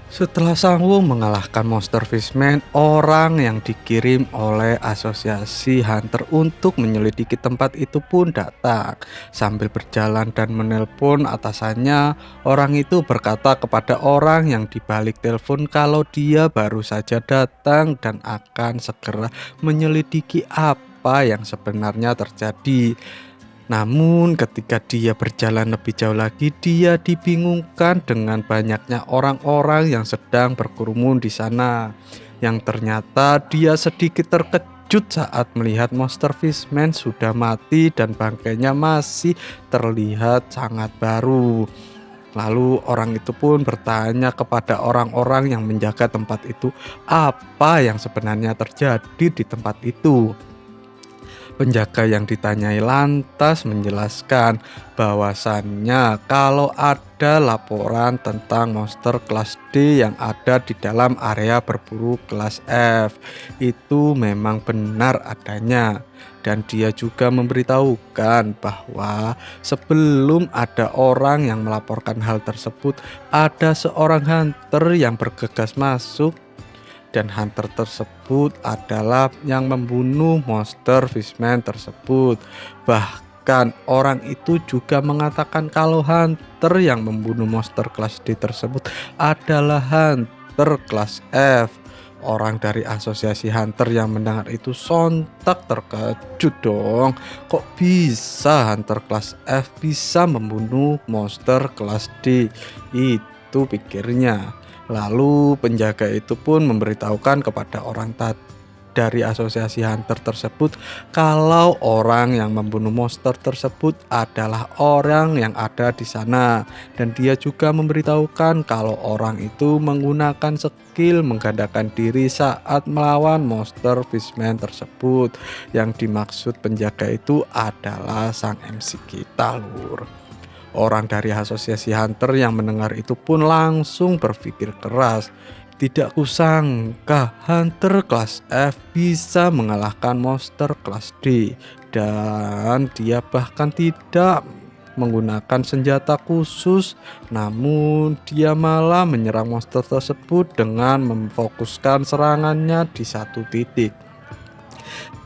Setelah Sang Wu mengalahkan Monster Fishman, orang yang dikirim oleh asosiasi hunter untuk menyelidiki tempat itu pun datang. Sambil berjalan dan menelpon atasannya, orang itu berkata kepada orang yang dibalik telepon kalau dia baru saja datang dan akan segera menyelidiki apa yang sebenarnya terjadi. Namun ketika dia berjalan lebih jauh lagi, dia dibingungkan dengan banyaknya orang-orang yang sedang berkerumun di sana. Yang ternyata dia sedikit terkejut terkejut saat melihat monster fishman sudah mati dan bangkainya masih terlihat sangat baru. Lalu orang itu pun bertanya kepada orang-orang yang menjaga tempat itu, apa yang sebenarnya terjadi di tempat itu. Penjaga yang ditanyai lantas menjelaskan bahwasannya kalau ada laporan tentang monster kelas D yang ada di dalam area berburu kelas F, itu memang benar adanya. Dan dia juga memberitahukan bahwa sebelum ada orang yang melaporkan hal tersebut, ada seorang hunter yang bergegas masuk, dan hunter tersebut adalah yang membunuh monster fishman tersebut. Bahkan orang itu juga mengatakan kalau hunter yang membunuh monster kelas D tersebut adalah hunter kelas F. Orang dari asosiasi hunter yang mendengar itu sontak terkejut dong. Kok bisa hunter kelas F bisa membunuh monster kelas D? Itu pikirnya. Lalu penjaga itu pun memberitahukan kepada orang dari asosiasi hunter tersebut kalau orang yang membunuh monster tersebut adalah orang yang ada di sana, dan dia juga memberitahukan kalau orang itu menggunakan skill menggandakan diri saat melawan monster fishman tersebut. Yang dimaksud penjaga itu adalah sang MC kita, lur. Orang dari asosiasi hunter yang mendengar itu pun langsung berpikir keras. Tidak kusangka hunter kelas F bisa mengalahkan monster kelas D, dan dia bahkan tidak menggunakan senjata khusus, namun dia malah menyerang monster tersebut dengan memfokuskan serangannya di satu titik.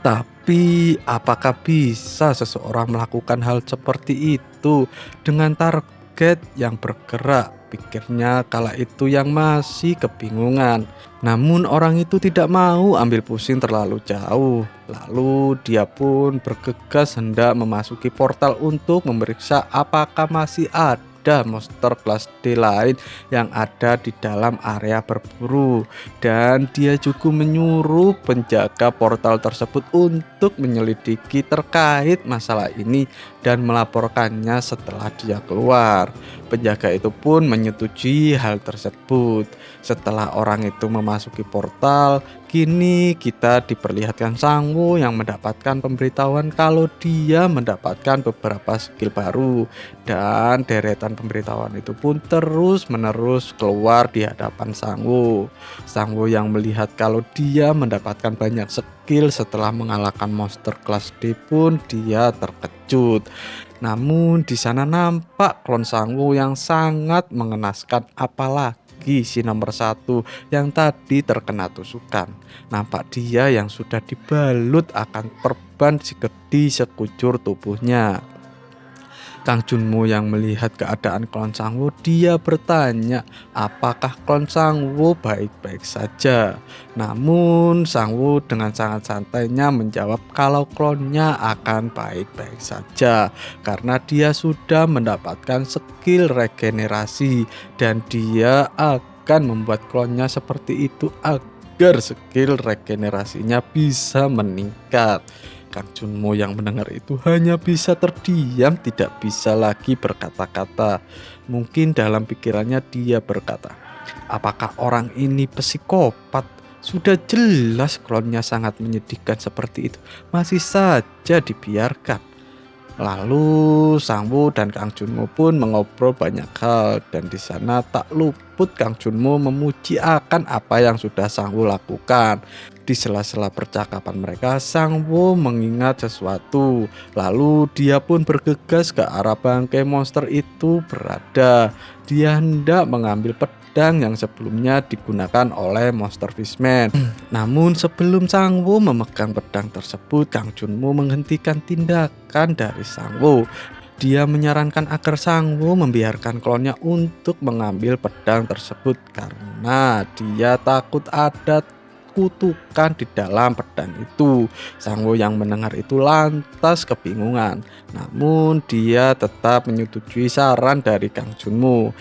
Tapi apakah bisa seseorang melakukan hal seperti itu dengan target yang bergerak? Pikirnya kala itu yang masih kebingungan. Namun orang itu tidak mau ambil pusing terlalu jauh. Lalu dia pun bergegas hendak memasuki portal untuk memeriksa apakah masih ada monster kelas D lain yang ada di dalam area berburu. Dan dia juga menyuruh penjaga portal tersebut untuk menyelidiki terkait masalah ini dan melaporkannya setelah dia keluar. Penjaga itu pun menyetujui hal tersebut. Setelah orang itu memasuki portal, kini kita diperlihatkan Sangwoo yang mendapatkan pemberitahuan kalau dia mendapatkan beberapa skill baru, dan deretan pemberitahuan itu pun terus menerus keluar di hadapan Sangwoo. Sangwoo yang melihat kalau dia mendapatkan banyak skill setelah mengalahkan monster kelas D pun dia terkejut. Namun di sana nampak klon Sangwoo yang sangat mengenaskan, apalagi si nomor satu yang tadi terkena tusukan. Nampak dia yang sudah dibalut akan perban di sekujur tubuhnya. Kang Junmo yang melihat keadaan klon Sangwoo, dia bertanya apakah klon Sangwoo baik-baik saja. Namun Sangwoo dengan sangat santainya menjawab kalau klonnya akan baik-baik saja karena dia sudah mendapatkan skill regenerasi, dan dia akan membuat klonnya seperti itu agar skill regenerasinya bisa meningkat. Kang Junmo yang mendengar itu hanya bisa terdiam, tidak bisa lagi berkata-kata. Mungkin dalam pikirannya dia berkata, apakah orang ini psikopat? Sudah jelas klonnya sangat menyedihkan seperti itu, masih saja dibiarkan. Lalu Sangwoo dan Kang Junmo pun mengobrol banyak hal, dan di sana tak luput Kang Junmo memuji akan apa yang sudah Sangwoo lakukan. Di sela-sela percakapan mereka, Sangwoo mengingat sesuatu. Lalu dia pun bergegas ke arah bangkai monster itu berada. Dia hendak mengambil pedang yang sebelumnya digunakan oleh monster fishman. Namun sebelum Sangwoo memegang pedang tersebut, Kang Junmo menghentikan tindakan dari Sangwoo. Dia menyarankan agar Sangwoo membiarkan klonnya untuk mengambil pedang tersebut karena dia takut ada kutukan di dalam pedang itu. Sangwoo yang mendengar itu lantas kebingungan. Namun dia tetap menyetujui saran dari Kang Junmo.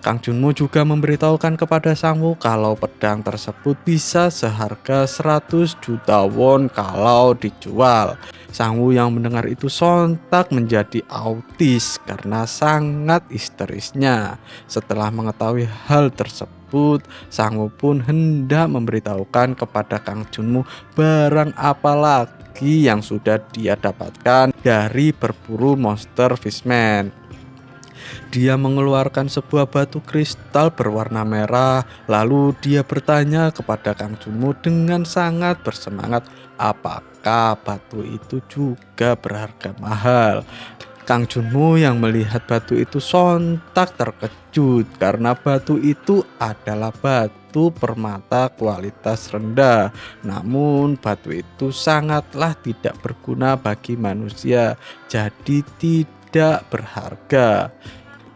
Kang Junmo juga memberitahukan kepada Sang Woo kalau pedang tersebut bisa seharga 100 juta won kalau dijual. Sang Woo yang mendengar itu sontak menjadi autis karena sangat histerisnya. Setelah mengetahui hal tersebut, Sang Woo pun hendak memberitahukan kepada Kang Junmo barang apa lagi yang sudah dia dapatkan dari berburu monster fishman. Dia mengeluarkan sebuah batu kristal berwarna merah, lalu dia bertanya kepada Kang Junmo dengan sangat bersemangat apakah batu itu juga berharga mahal. Kang Junmo yang melihat batu itu sontak terkejut karena batu itu adalah batu permata kualitas rendah. Namun batu itu sangatlah tidak berguna bagi manusia, jadi tidak berharga.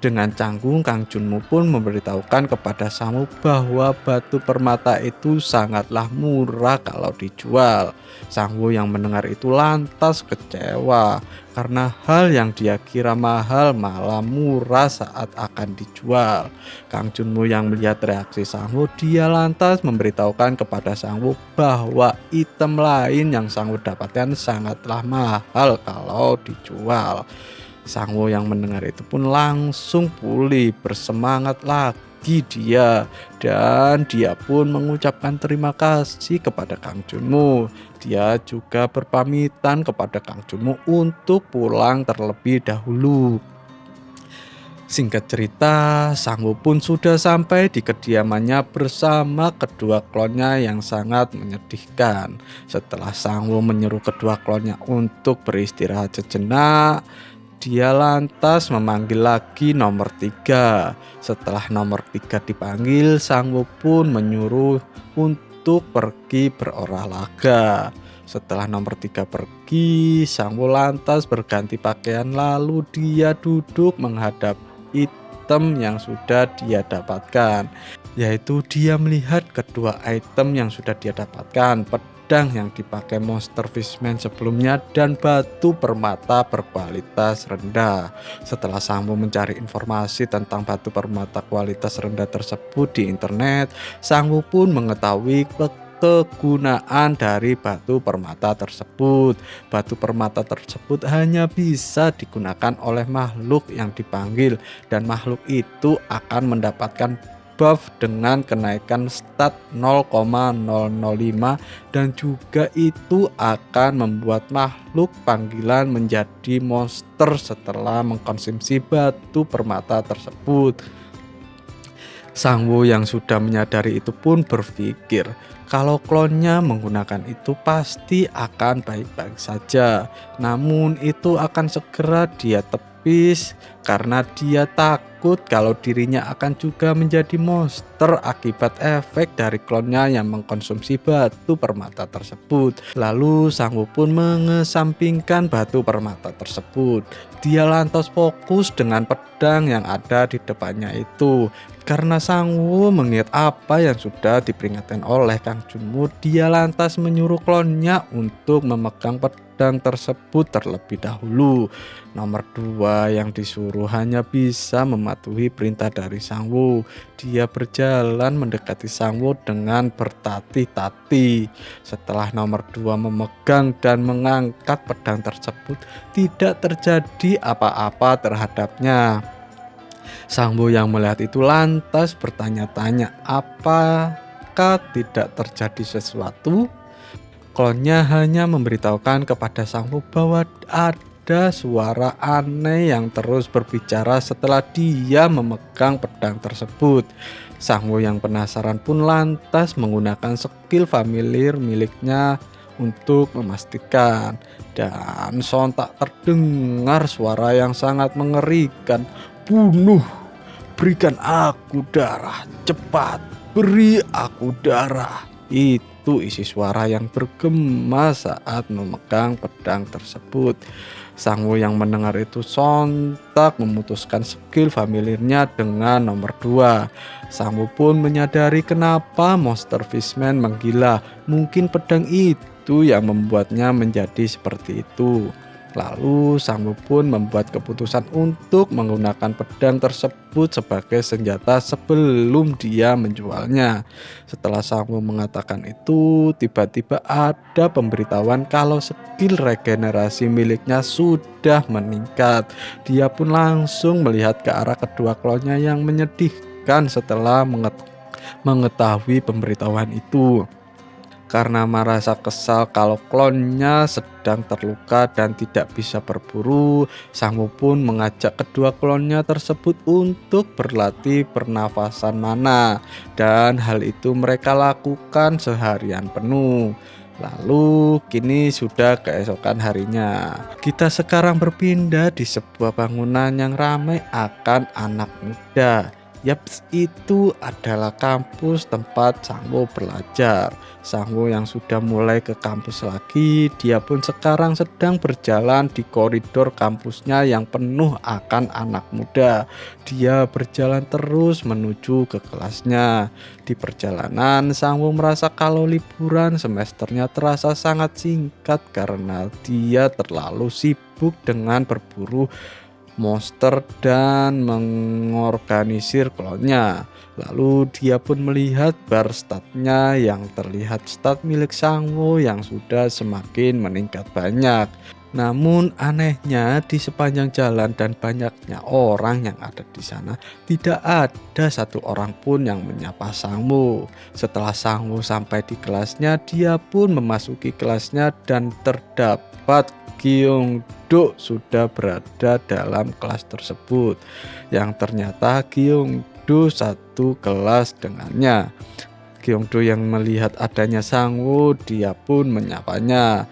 Dengan canggung, Kang Junmo pun memberitahukan kepada Sang Woo bahwa batu permata itu sangatlah murah kalau dijual. Sang Woo yang mendengar itu lantas kecewa karena hal yang dia kira mahal malah murah saat akan dijual. Kang Junmo yang melihat reaksi Sang Woo, dia lantas memberitahukan kepada Sang Woo bahwa item lain yang Sang Woo dapatkan sangatlah mahal kalau dijual. Sang Woo yang mendengar itu pun langsung pulih, bersemangat lagi dia, dan dia pun mengucapkan terima kasih kepada Kang Junmo. Dia juga berpamitan kepada Kang Junmo untuk pulang terlebih dahulu. Singkat cerita, Sang Woo pun sudah sampai di kediamannya bersama kedua klonnya yang sangat menyedihkan. Setelah Sang Woo menyuruh kedua klonnya untuk beristirahat sejenak, dia lantas memanggil lagi nomor 3. Setelah nomor 3 dipanggil, Sang Woo pun menyuruh untuk pergi berolahraga. Setelah nomor 3 pergi, Sang Woo lantas berganti pakaian lalu dia duduk menghadap item yang sudah dia dapatkan. Yaitu dia melihat kedua item yang sudah dia dapatkan, pedang yang dipakai monster fishman sebelumnya dan batu permata berkualitas rendah. Setelah Sang Woo mencari informasi tentang batu permata kualitas rendah tersebut di internet, Sang Woo pun mengetahui kegunaan dari batu permata tersebut. Batu permata tersebut hanya bisa digunakan oleh makhluk yang dipanggil, dan makhluk itu akan mendapatkan buff dengan kenaikan stat 0,005 dan juga itu akan membuat makhluk panggilan menjadi monster setelah mengkonsumsi batu permata tersebut. Sang Woo yang sudah menyadari itu pun berpikir kalau klonnya menggunakan itu pasti akan baik-baik saja. Namun itu akan segera dia tepis karena dia takut kalau dirinya akan juga menjadi monster akibat efek dari klonnya yang mengkonsumsi batu permata tersebut. Lalu Sang Woo pun mengesampingkan batu permata tersebut. Dia lantas fokus dengan pedang yang ada di depannya itu. Karena Sang Woo mengingat apa yang sudah diperingatkan oleh Kang Junmo, dia lantas menyuruh klonnya untuk memegang pedang tersebut terlebih dahulu. Nomor 2 yang disuruh hanya bisa mematuhi perintah dari Sang Woo. Dia berjalan mendekati Sang Woo dengan bertatih-tatih. Setelah nomor 2 memegang dan mengangkat pedang tersebut, tidak terjadi apa-apa terhadapnya. Sang Woo yang melihat itu lantas bertanya-tanya apakah tidak terjadi sesuatu. Klonnya hanya memberitahukan kepada Sang Woo bahwa ada suara aneh yang terus berbicara setelah dia memegang pedang tersebut. Sang Woo yang penasaran pun lantas menggunakan skill familiar miliknya untuk memastikan, dan sontak terdengar suara yang sangat mengerikan. Bunuh, berikan aku darah, cepat, beri aku darah. Itu isi suara yang bergema saat memegang pedang tersebut. Sang Woo yang mendengar itu sontak memutuskan skill familiarnya dengan nomor 2. Sang Woo pun menyadari kenapa monster fishman menggila. Mungkin pedang itu yang membuatnya menjadi seperti itu. Lalu Sangwoo pun membuat keputusan untuk menggunakan pedang tersebut sebagai senjata sebelum dia menjualnya. Setelah Sangwoo mengatakan itu, tiba-tiba ada pemberitahuan kalau skill regenerasi miliknya sudah meningkat. Dia pun langsung melihat ke arah kedua klonnya yang menyedihkan setelah mengetahui pemberitahuan itu. Karena merasa kesal kalau klonnya sedang terluka dan tidak bisa berburu, Sangwoo pun mengajak kedua klonnya tersebut untuk berlatih pernafasan mana, dan hal itu mereka lakukan seharian penuh. Lalu kini sudah keesokan harinya. Kita sekarang berpindah di sebuah bangunan yang ramai akan anak muda. Yaps, itu adalah kampus tempat Sangwoo belajar. Sangwoo yang sudah mulai ke kampus lagi, dia pun sekarang sedang berjalan di koridor kampusnya yang penuh akan anak muda. Dia berjalan terus menuju ke kelasnya. Di perjalanan, Sangwoo merasa kalau liburan semesternya terasa sangat singkat karena dia terlalu sibuk dengan berburu monster dan mengorganisir klonnya. Lalu dia pun melihat bar statnya yang terlihat stat milik Sangwoo yang sudah semakin meningkat banyak. Namun anehnya di sepanjang jalan dan banyaknya orang yang ada di sana, tidak ada satu orang pun yang menyapa Sangwoo. Setelah Sangwoo sampai di kelasnya, dia pun memasuki kelasnya dan terdapat Gyeongdo sudah berada dalam kelas tersebut, yang ternyata Gyeongdo satu kelas dengannya. Gyeongdo yang melihat adanya Sangwoo, dia pun menyapanya.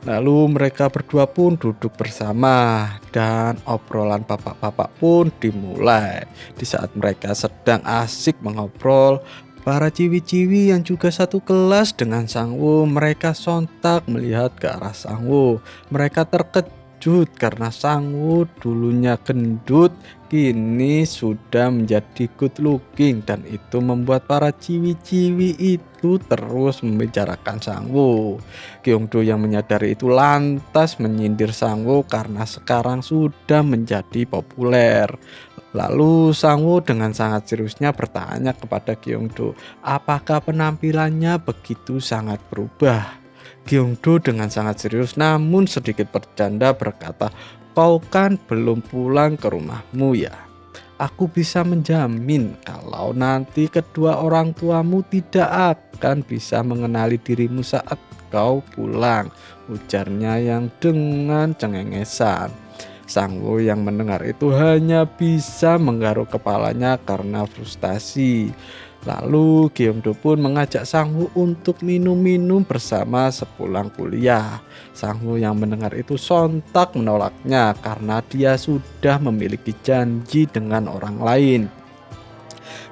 Lalu mereka berdua pun duduk bersama dan obrolan bapak-bapak pun dimulai. Di saat mereka sedang asik mengobrol, para ciwi-ciwi yang juga satu kelas dengan Sangwoo, mereka sontak melihat ke arah Sangwoo. Mereka terkejut karena Sangwoo dulunya gendut, kini sudah menjadi good looking, dan itu membuat para ciwi-ciwi itu terus membicarakan Sangwoo. Gyeongdo yang menyadari itu lantas menyindir Sangwoo karena sekarang sudah menjadi populer. Lalu Sangwoo dengan sangat seriusnya bertanya kepada Gyeongdo, apakah penampilannya begitu sangat berubah? Gyeongdo dengan sangat serius namun sedikit bercanda berkata, kau kan belum pulang ke rumahmu ya? Aku bisa menjamin kalau nanti kedua orang tuamu tidak akan bisa mengenali dirimu saat kau pulang, ujarnya yang dengan cengengesan. Sangwoo yang mendengar itu hanya bisa menggaruk kepalanya karena frustasi. Lalu Gyeongdo pun mengajak Sangwoo untuk minum-minum bersama sepulang kuliah. Sangwoo yang mendengar itu sontak menolaknya karena dia sudah memiliki janji dengan orang lain.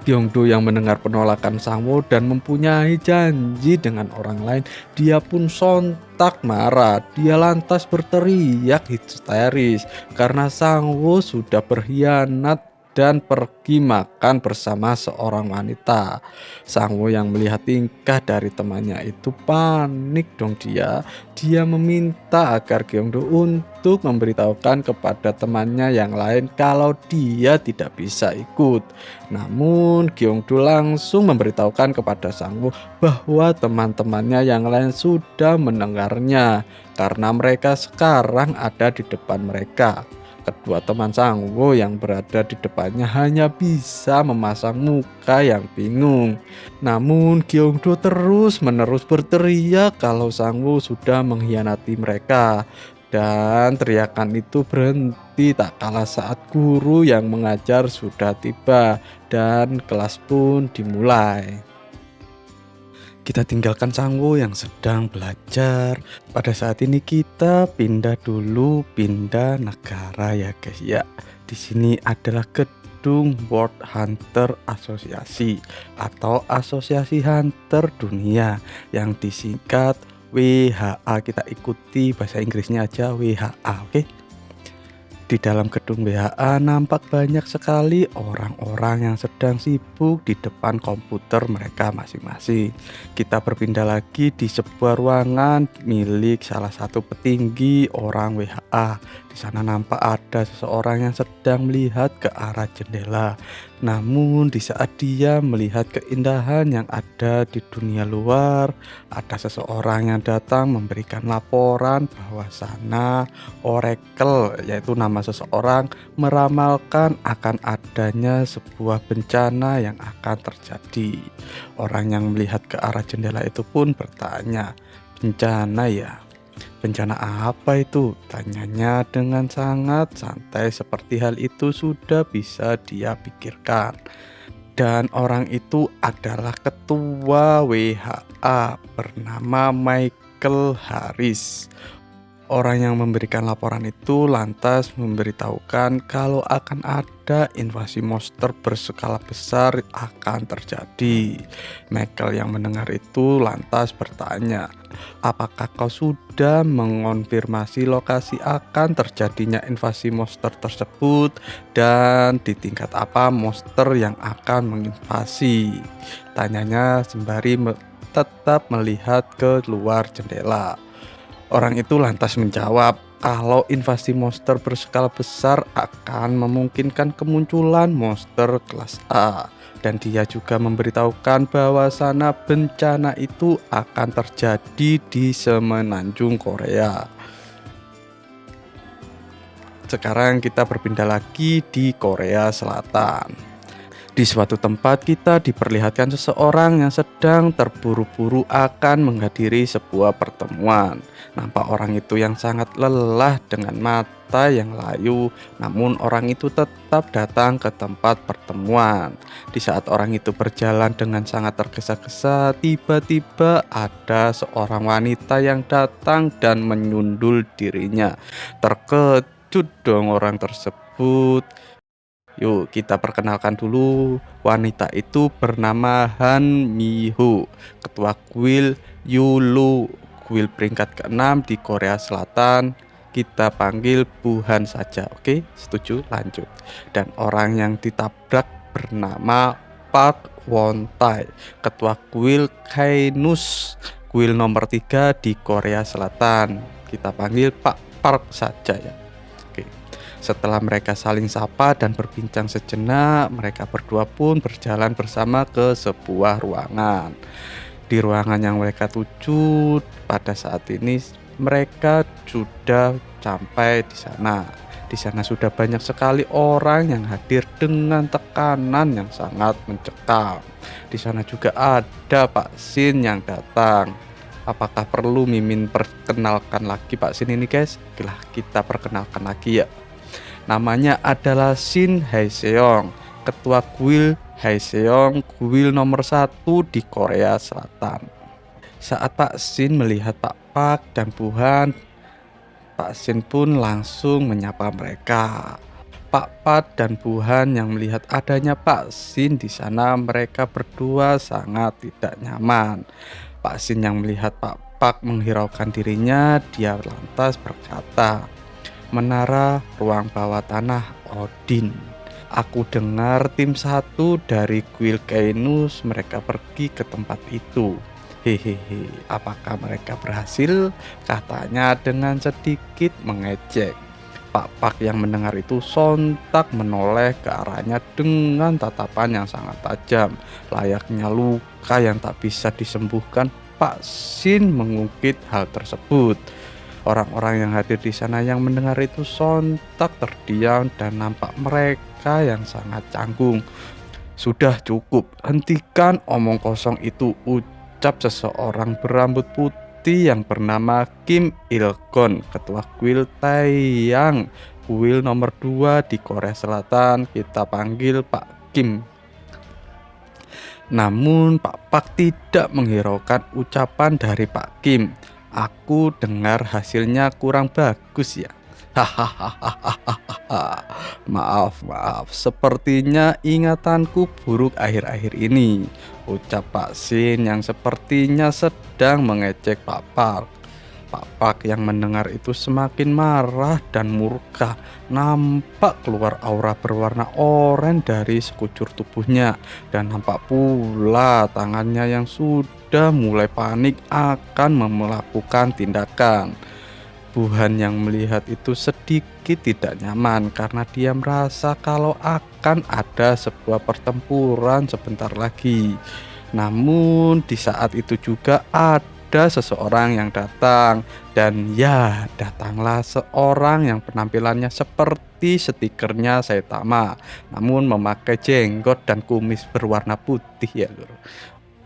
Gyeongdo yang mendengar penolakan Sangwoo dan mempunyai janji dengan orang lain, dia pun sontak marah. Dia lantas berteriak histeris karena Sangwoo sudah berkhianat dan pergi makan bersama seorang wanita. Sangwoo yang melihat tingkah dari temannya itu panik dong dia. Dia meminta agar Gyeongdo untuk memberitahukan kepada temannya yang lain kalau dia tidak bisa ikut. Namun Gyeongdo langsung memberitahukan kepada Sangwoo bahwa teman-temannya yang lain sudah mendengarnya karena mereka sekarang ada di depan mereka. Kedua teman Sangwoo yang berada di depannya hanya bisa memasang muka yang bingung. Namun Gyeongdo terus-menerus berteriak kalau Sangwoo sudah mengkhianati mereka. Dan teriakan itu berhenti tak kalah saat guru yang mengajar sudah tiba dan kelas pun dimulai. Kita tinggalkan Sangwoo yang sedang belajar. Pada saat ini kita pindah negara ya guys ya. Di sini adalah gedung World Hunter Association atau Asosiasi Hunter Dunia yang disingkat WHA. Kita ikuti bahasa Inggrisnya aja, WHA, oke? Di dalam gedung WHA nampak banyak sekali orang-orang yang sedang sibuk di depan komputer mereka masing-masing. Kita berpindah lagi di sebuah ruangan milik salah satu petinggi orang WHA. Di sana nampak ada seseorang yang sedang melihat ke arah jendela. Namun di saat dia melihat keindahan yang ada di dunia luar, ada seseorang yang datang memberikan laporan bahwa sana Oracle, yaitu nama seseorang, meramalkan akan adanya sebuah bencana yang akan terjadi. Orang yang melihat ke arah jendela itu pun bertanya, "Bencana ya? Bencana apa itu?" Tanyanya dengan sangat santai seperti hal itu sudah bisa dia pikirkan. Dan orang itu adalah ketua WHA bernama Michael Harris. Orang yang memberikan laporan itu lantas memberitahukan kalau akan ada invasi monster berskala besar akan terjadi. Michael yang mendengar itu lantas bertanya, "Apakah kau sudah mengonfirmasi lokasi akan terjadinya invasi monster tersebut dan di tingkat apa monster yang akan menginvasi?" Tanyanya sembari tetap melihat ke luar jendela. Orang itu lantas menjawab kalau invasi monster berskala besar akan memungkinkan kemunculan monster kelas A. Dan dia juga memberitahukan bahwa sana bencana itu akan terjadi di semenanjung Korea. Sekarang kita berpindah lagi di Korea Selatan. Di suatu tempat kita diperlihatkan seseorang yang sedang terburu-buru akan menghadiri sebuah pertemuan. Nampak orang itu yang sangat lelah dengan mata yang layu, namun orang itu tetap datang ke tempat pertemuan. Di saat orang itu berjalan dengan sangat tergesa-gesa, tiba-tiba ada seorang wanita yang datang dan menyundul dirinya. Terkejut dong orang tersebut. Yuk kita perkenalkan dulu, wanita itu bernama Han Miho, ketua kuil Yulu, kuil peringkat ke-6 di Korea Selatan. Kita panggil Bu Han saja, oke? Setuju? Lanjut. Dan orang yang ditabrak bernama Park Won Tae, ketua kuil Kainus, kuil nomor 3 di Korea Selatan. Kita panggil Pak Park saja ya. Oke. Setelah mereka saling sapa dan berbincang sejenak, mereka berdua pun berjalan bersama ke sebuah ruangan. Di ruangan yang mereka tuju pada saat ini, mereka sudah sampai di sana. Di sana sudah banyak sekali orang yang hadir dengan tekanan yang sangat mencekam. Di sana juga ada Pak Sin yang datang. Apakah perlu Mimin perkenalkan lagi Pak Sin ini guys? Oke lah, kita perkenalkan lagi ya. Namanya adalah Shin Haeseong, ketua kuil Haeseong, kuil nomor 1 di Korea Selatan. Saat Pak Shin melihat Pak Park dan Bu Han, Pak Shin pun langsung menyapa mereka. Pak Park dan Bu Han yang melihat adanya Pak Shin di sana, mereka berdua sangat tidak nyaman. Pak Shin yang melihat Pak Park menghiraukan dirinya, dia lantas berkata, "Menara ruang bawah tanah Odin. Aku dengar tim 1 dari kuil Kainus mereka pergi ke tempat itu. Hehehe, apakah mereka berhasil?" Katanya dengan sedikit mengejek. Pak Pak yang mendengar itu sontak menoleh ke arahnya dengan tatapan yang sangat tajam, layaknya luka yang tak bisa disembuhkan. Pak Sin mengungkit hal tersebut. Orang-orang yang hadir di sana yang mendengar itu sontak terdiam dan nampak mereka yang sangat canggung. "Sudah cukup, hentikan omong kosong itu," ucap seseorang berambut putih yang bernama Kim Il-gon, ketua kuil Taeyang, kuil nomor 2 di Korea Selatan. Kita panggil Pak Kim. Namun Pak Pak tidak menghiraukan ucapan dari Pak Kim. "Aku dengar hasilnya kurang bagus ya." Hahaha. Maaf, sepertinya ingatanku buruk akhir-akhir ini, ucap Pak Sin yang sepertinya sedang mengejek Pak Park. Pak Pak yang mendengar itu semakin marah dan murka. Nampak keluar aura berwarna oranye dari sekujur tubuhnya, dan nampak pula tangannya yang sudah mulai panik akan melakukan tindakan. Buhan yang melihat itu sedikit tidak nyaman karena dia merasa kalau akan ada sebuah pertempuran sebentar lagi. Namun di saat itu juga ada seseorang yang datang, dan ya, datanglah seorang yang penampilannya seperti stikernya Saitama, namun memakai jenggot dan kumis berwarna putih ya lur.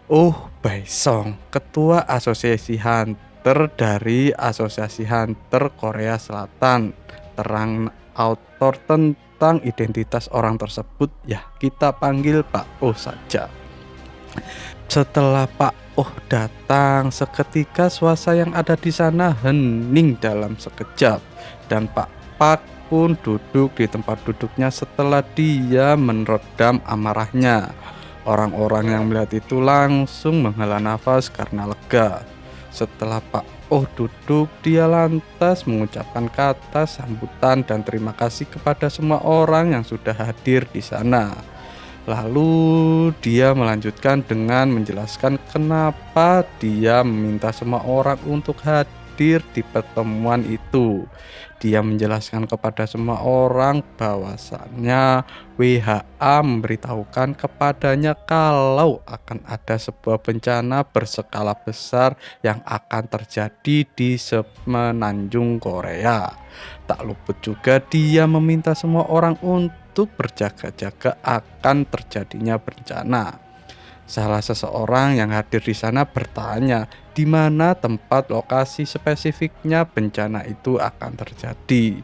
Oh, Baisong, ketua asosiasi hunter dari Asosiasi Hunter Korea Selatan, terang autor tentang identitas orang tersebut. Ya, kita panggil Pak Oh saja. Setelah Pak Oh datang, seketika suasana yang ada di sana hening dalam sekejap, dan Pak Pak pun duduk di tempat duduknya setelah dia meredam amarahnya. Orang-orang yang melihat itu langsung menghela nafas karena lega. Setelah Pak Oh duduk, dia lantas mengucapkan kata sambutan dan terima kasih kepada semua orang yang sudah hadir di sana. Lalu dia melanjutkan dengan menjelaskan kenapa dia meminta semua orang untuk hadir di pertemuan itu. Dia menjelaskan kepada semua orang bahwasannya WHA memberitahukan kepadanya kalau akan ada sebuah bencana berskala besar yang akan terjadi di semenanjung Korea. Tak luput juga dia meminta semua orang untuk berjaga-jaga akan terjadinya bencana. Salah seseorang yang hadir di sana bertanya di mana tempat lokasi spesifiknya bencana itu akan terjadi.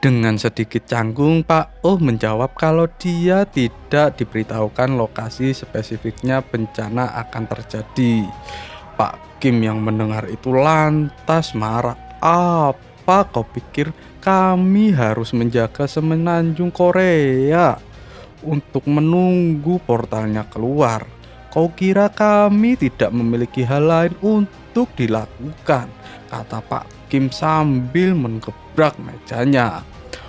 Dengan sedikit canggung, Pak Oh menjawab kalau dia tidak diberitahukan lokasi spesifiknya bencana akan terjadi. Pak Kim yang mendengar itu lantas marah. Apa kau pikir kami harus menjaga semenanjung Korea untuk menunggu portalnya keluar? Kau kira kami tidak memiliki hal lain untuk dilakukan? Kata Pak Kim sambil menggebrak mejanya.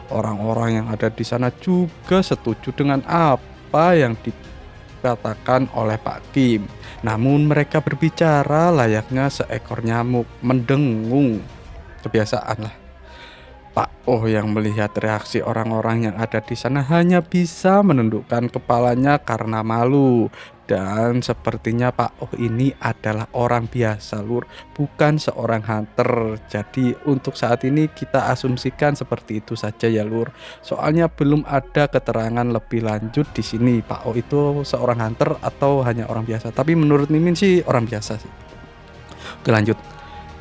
Orang-orang yang ada di sana juga setuju dengan apa yang dikatakan oleh Pak Kim. Namun mereka berbicara layaknya seekor nyamuk mendengung. Kebiasaan lah. Pak Oh yang melihat reaksi orang-orang yang ada di sana hanya bisa menundukkan kepalanya karena malu. Dan sepertinya Pak Oh ini adalah orang biasa lur, bukan seorang hunter. Jadi untuk saat ini kita asumsikan seperti itu saja ya lur. Soalnya belum ada keterangan lebih lanjut di sini Pak Oh itu seorang hunter atau hanya orang biasa. Tapi menurut Mimin sih orang biasa sih. Oke lanjut.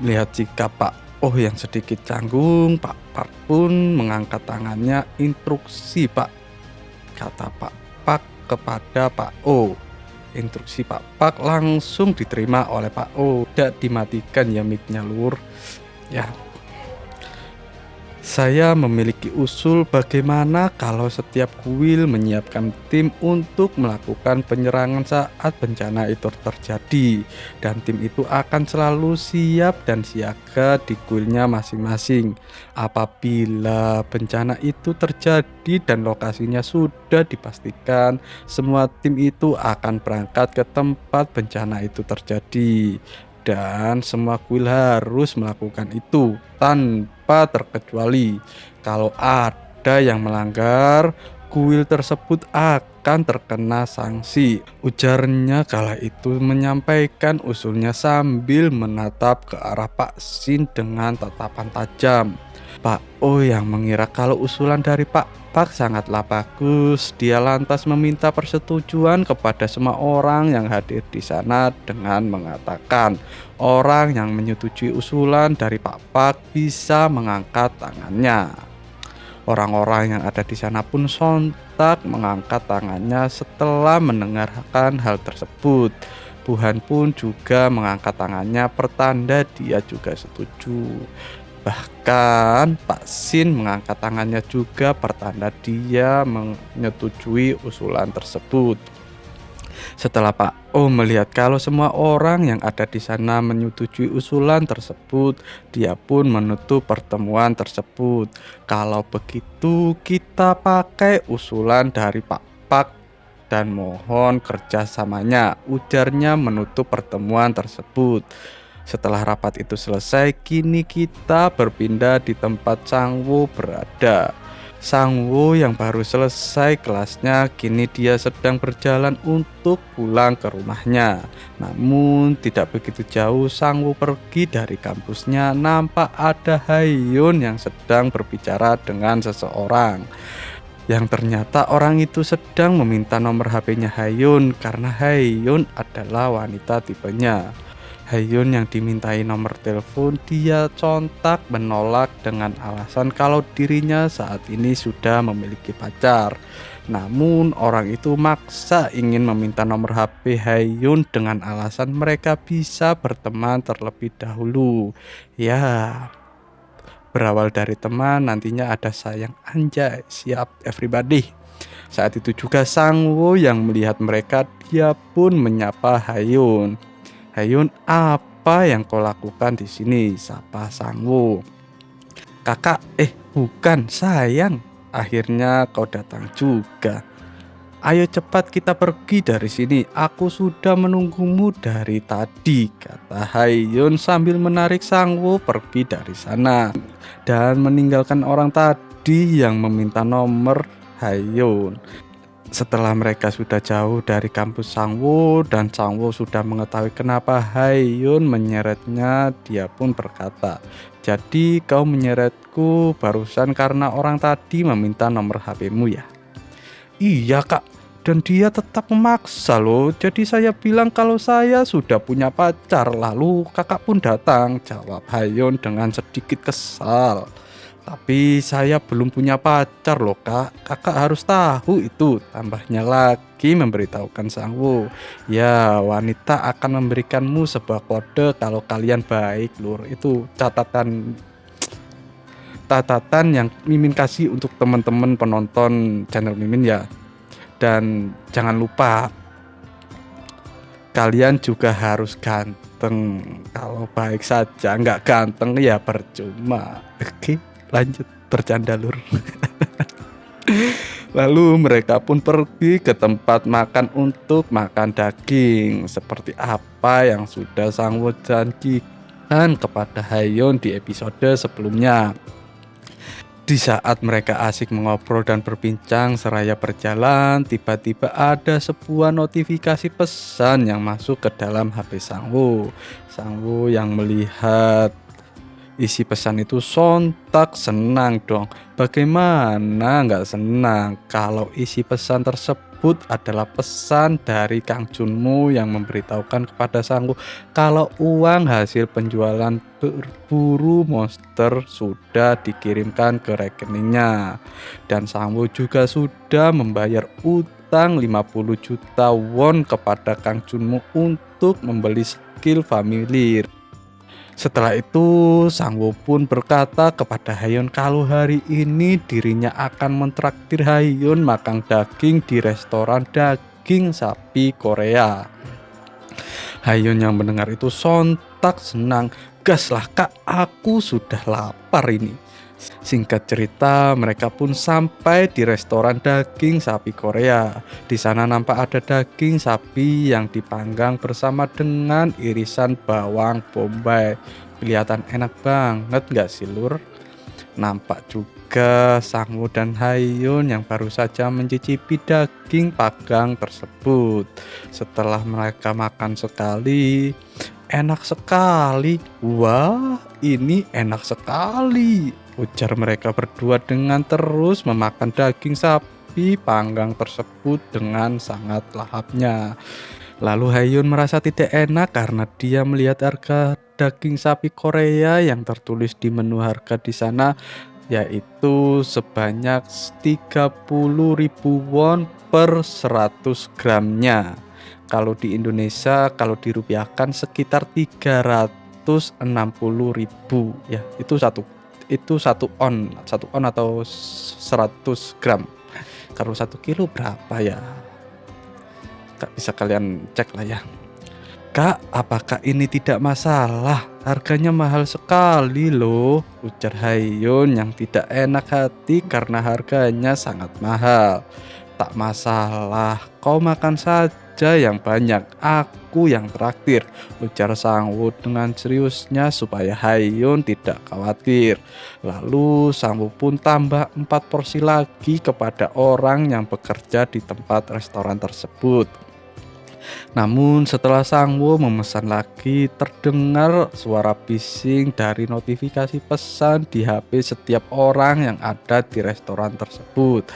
Melihat sikap Pak Oh yang sedikit canggung, Pak Pak pun mengangkat tangannya. Instruksi Pak, kata Pak Pak kepada Pak Oh. Instruksi Pak Pak langsung diterima oleh Pak Oh. Tidak dimatikan ya mic-nya lur. Ya, saya memiliki usul bagaimana kalau setiap kuil menyiapkan tim untuk melakukan penyerangan saat bencana itu terjadi, dan tim itu akan selalu siap dan siaga di kuilnya masing-masing. Apabila bencana itu terjadi dan lokasinya sudah dipastikan, semua tim itu akan berangkat ke tempat bencana itu terjadi. Dan semua kuil harus melakukan itu tanpa terkecuali. Kalau ada yang melanggar, kuil tersebut akan terkena sanksi. Ujarnya kala itu menyampaikan usulnya sambil menatap ke arah Pak Sin dengan tatapan tajam. Pak Oh yang mengira kalau usulan dari Pak Pak sangatlah bagus, dia lantas meminta persetujuan kepada semua orang yang hadir di sana dengan mengatakan, orang yang menyetujui usulan dari Pak Pak bisa mengangkat tangannya. Orang-orang yang ada di sana pun sontak mengangkat tangannya setelah mendengarkan hal tersebut. Buhan pun juga mengangkat tangannya pertanda dia juga setuju. Bahkan Pak Sin mengangkat tangannya juga pertanda dia menyetujui usulan tersebut. Setelah Pak O melihat kalau semua orang yang ada di sana menyetujui usulan tersebut, dia pun menutup pertemuan tersebut. Kalau begitu, kita pakai usulan dari Pak Pak dan mohon kerjasamanya, ujarnya menutup pertemuan tersebut. Setelah rapat itu selesai, kini kita berpindah di tempat Sangwo berada. Sangwo yang baru selesai kelasnya, kini dia sedang berjalan untuk pulang ke rumahnya. Namun tidak begitu jauh Sangwo pergi dari kampusnya, nampak ada Haeyun yang sedang berbicara dengan seseorang. Yang ternyata orang itu sedang meminta nomor HP-nya Haeyun karena Haeyun adalah wanita tipenya. Haeyun yang dimintai nomor telepon, dia contak menolak dengan alasan kalau dirinya saat ini sudah memiliki pacar. Namun orang itu maksa ingin meminta nomor HP Haeyun dengan alasan mereka bisa berteman terlebih dahulu. Ya, berawal dari teman nantinya ada sayang, anjay, siap everybody. Saat itu juga Sangwo yang melihat mereka, dia pun menyapa Haeyun. Haeyun, apa yang kau lakukan di sini? Sapa Sangwo. Kakak, bukan, sayang. Akhirnya kau datang juga. Ayo cepat kita pergi dari sini. Aku sudah menunggumu dari tadi, kata Haeyun sambil menarik Sangwo pergi dari sana dan meninggalkan orang tadi yang meminta nomor Haeyun. Setelah mereka sudah jauh dari kampus Sangwo dan Sangwo sudah mengetahui kenapa Haeyun menyeretnya, dia pun berkata, "Jadi kau menyeretku barusan karena orang tadi meminta nomor HP-mu ya?" "Iya kak, dan dia tetap memaksa loh. Jadi saya bilang kalau saya sudah punya pacar, lalu kakak pun datang," jawab Haeyun dengan sedikit kesal. "Tapi saya belum punya pacar loh kak, kakak harus tahu itu," tambahnya lagi memberitahukan Sangwo. "Ya, wanita akan memberikanmu sebuah kode kalau kalian baik lur." Itu catatan yang Mimin kasih untuk teman-teman penonton channel Mimin ya. Dan jangan lupa kalian juga harus ganteng. Kalau baik saja nggak ganteng ya percuma. Oke, lanjut bercanda lur. Lalu mereka pun pergi ke tempat makan untuk makan daging, seperti apa yang sudah Sangwo janjikan kepada Haeyun di episode sebelumnya. Di saat mereka asik mengobrol dan berbincang seraya berjalan, tiba-tiba ada sebuah notifikasi pesan yang masuk ke dalam HP Sangwo. Sangwo yang melihat isi pesan itu sontak senang dong. Bagaimana nggak senang kalau isi pesan tersebut adalah pesan dari Kang Junmu yang memberitahukan kepada Sangwoo kalau uang hasil penjualan berburu monster sudah dikirimkan ke rekeningnya. Dan Sangwoo juga sudah membayar utang 50 juta won kepada Kang Junmu untuk membeli skill familiar. Setelah itu, Sangwoo pun berkata kepada Haeyun kalau hari ini dirinya akan mentraktir Haeyun makan daging di restoran daging sapi Korea. Haeyun yang mendengar itu sontak senang. "Gas lah kak, aku sudah lapar ini." Singkat cerita, mereka pun sampai di restoran daging sapi Korea. Di sana nampak ada daging sapi yang dipanggang bersama dengan irisan bawang bombay. Kelihatan enak banget gak sih lur? Nampak juga Sangwoo dan Haeyun yang baru saja mencicipi daging panggang tersebut. Setelah mereka makan sekali, "Enak sekali. Wah, ini enak sekali," ujar mereka berdua dengan terus memakan daging sapi panggang tersebut dengan sangat lahapnya. Lalu Haeyun merasa tidak enak karena dia melihat harga daging sapi Korea yang tertulis di menu harga di sana, yaitu sebanyak 30.000 won per 100 gramnya. Kalau di Indonesia, kalau dirupiahkan sekitar 360.000 ya. Itu satu on atau 100 gram. Kalau 1 kilo berapa ya? Kak, bisa kalian cek lah ya. "Kak, apakah ini tidak masalah? Harganya mahal sekali loh," ujar Hayun yang tidak enak hati karena harganya sangat mahal. "Tak masalah, kau makan saja yang banyak, aku yang traktir," ujar Sangwoo dengan seriusnya supaya Hayun tidak khawatir. Lalu Sangwoo pun tambah 4 porsi lagi kepada orang yang bekerja di tempat restoran tersebut. Namun setelah Sangwoo memesan lagi, terdengar suara bising dari notifikasi pesan di HP setiap orang yang ada di restoran tersebut.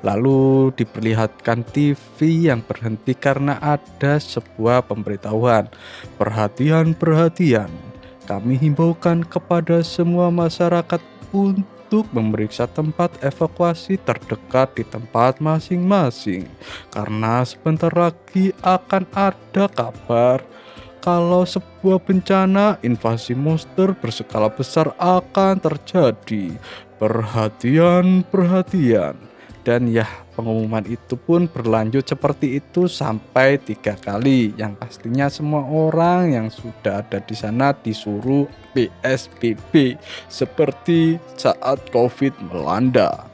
Lalu diperlihatkan TV yang berhenti karena ada sebuah pemberitahuan. "Perhatian, perhatian. Kami himbaukan kepada semua masyarakat untuk memeriksa tempat evakuasi terdekat di tempat masing-masing. Karena sebentar lagi akan ada kabar kalau sebuah bencana invasi monster berskala besar akan terjadi. Perhatian, perhatian." Dan ya, pengumuman itu pun berlanjut seperti itu sampai 3 kali. Yang pastinya semua orang yang sudah ada di sana disuruh PSBB seperti saat COVID melanda.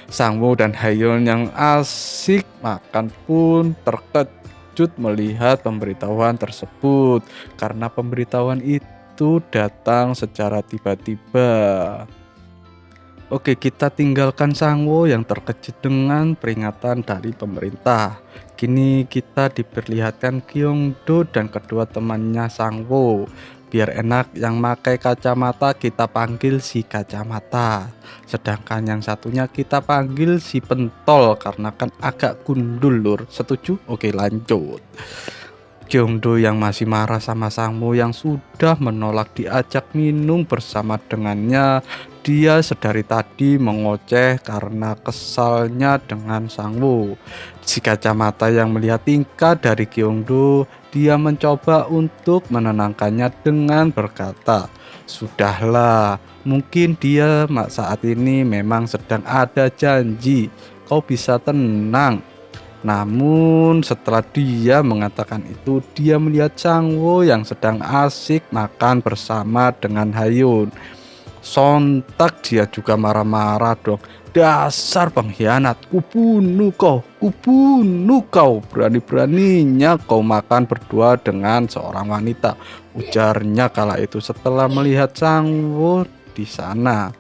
Sangwoo dan Haeyeon yang asik makan pun terkejut melihat pemberitahuan tersebut karena pemberitahuan itu datang secara tiba-tiba. Oke, kita tinggalkan Sangwoo yang terkejut dengan peringatan dari pemerintah. Kini kita diperlihatkan Gyeongdo dan kedua temannya Sangwoo. Biar enak, yang pakai kacamata kita panggil si kacamata. Sedangkan yang satunya kita panggil si pentol karena kan agak gundul lur. Setuju? Oke, lanjut. Gyeongdo yang masih marah sama Sangwoo yang sudah menolak diajak minum bersama dengannya. Dia sedari tadi mengoceh karena kesalnya dengan Sangwoo. Si kacamata yang melihat tingkah dari Gyeongdo, dia mencoba untuk menenangkannya dengan berkata, "Sudahlah, mungkin dia saat ini memang sedang ada janji. Kau bisa tenang." Namun setelah dia mengatakan itu, dia melihat Sangwoo yang sedang asik makan bersama dengan Haeyeon. Sontak dia juga marah-marah dong. "Dasar pengkhianat, kubunuh kau, berani-beraninya kau makan berdua dengan seorang wanita," ujarnya kala itu setelah melihat Sangwoo di sana.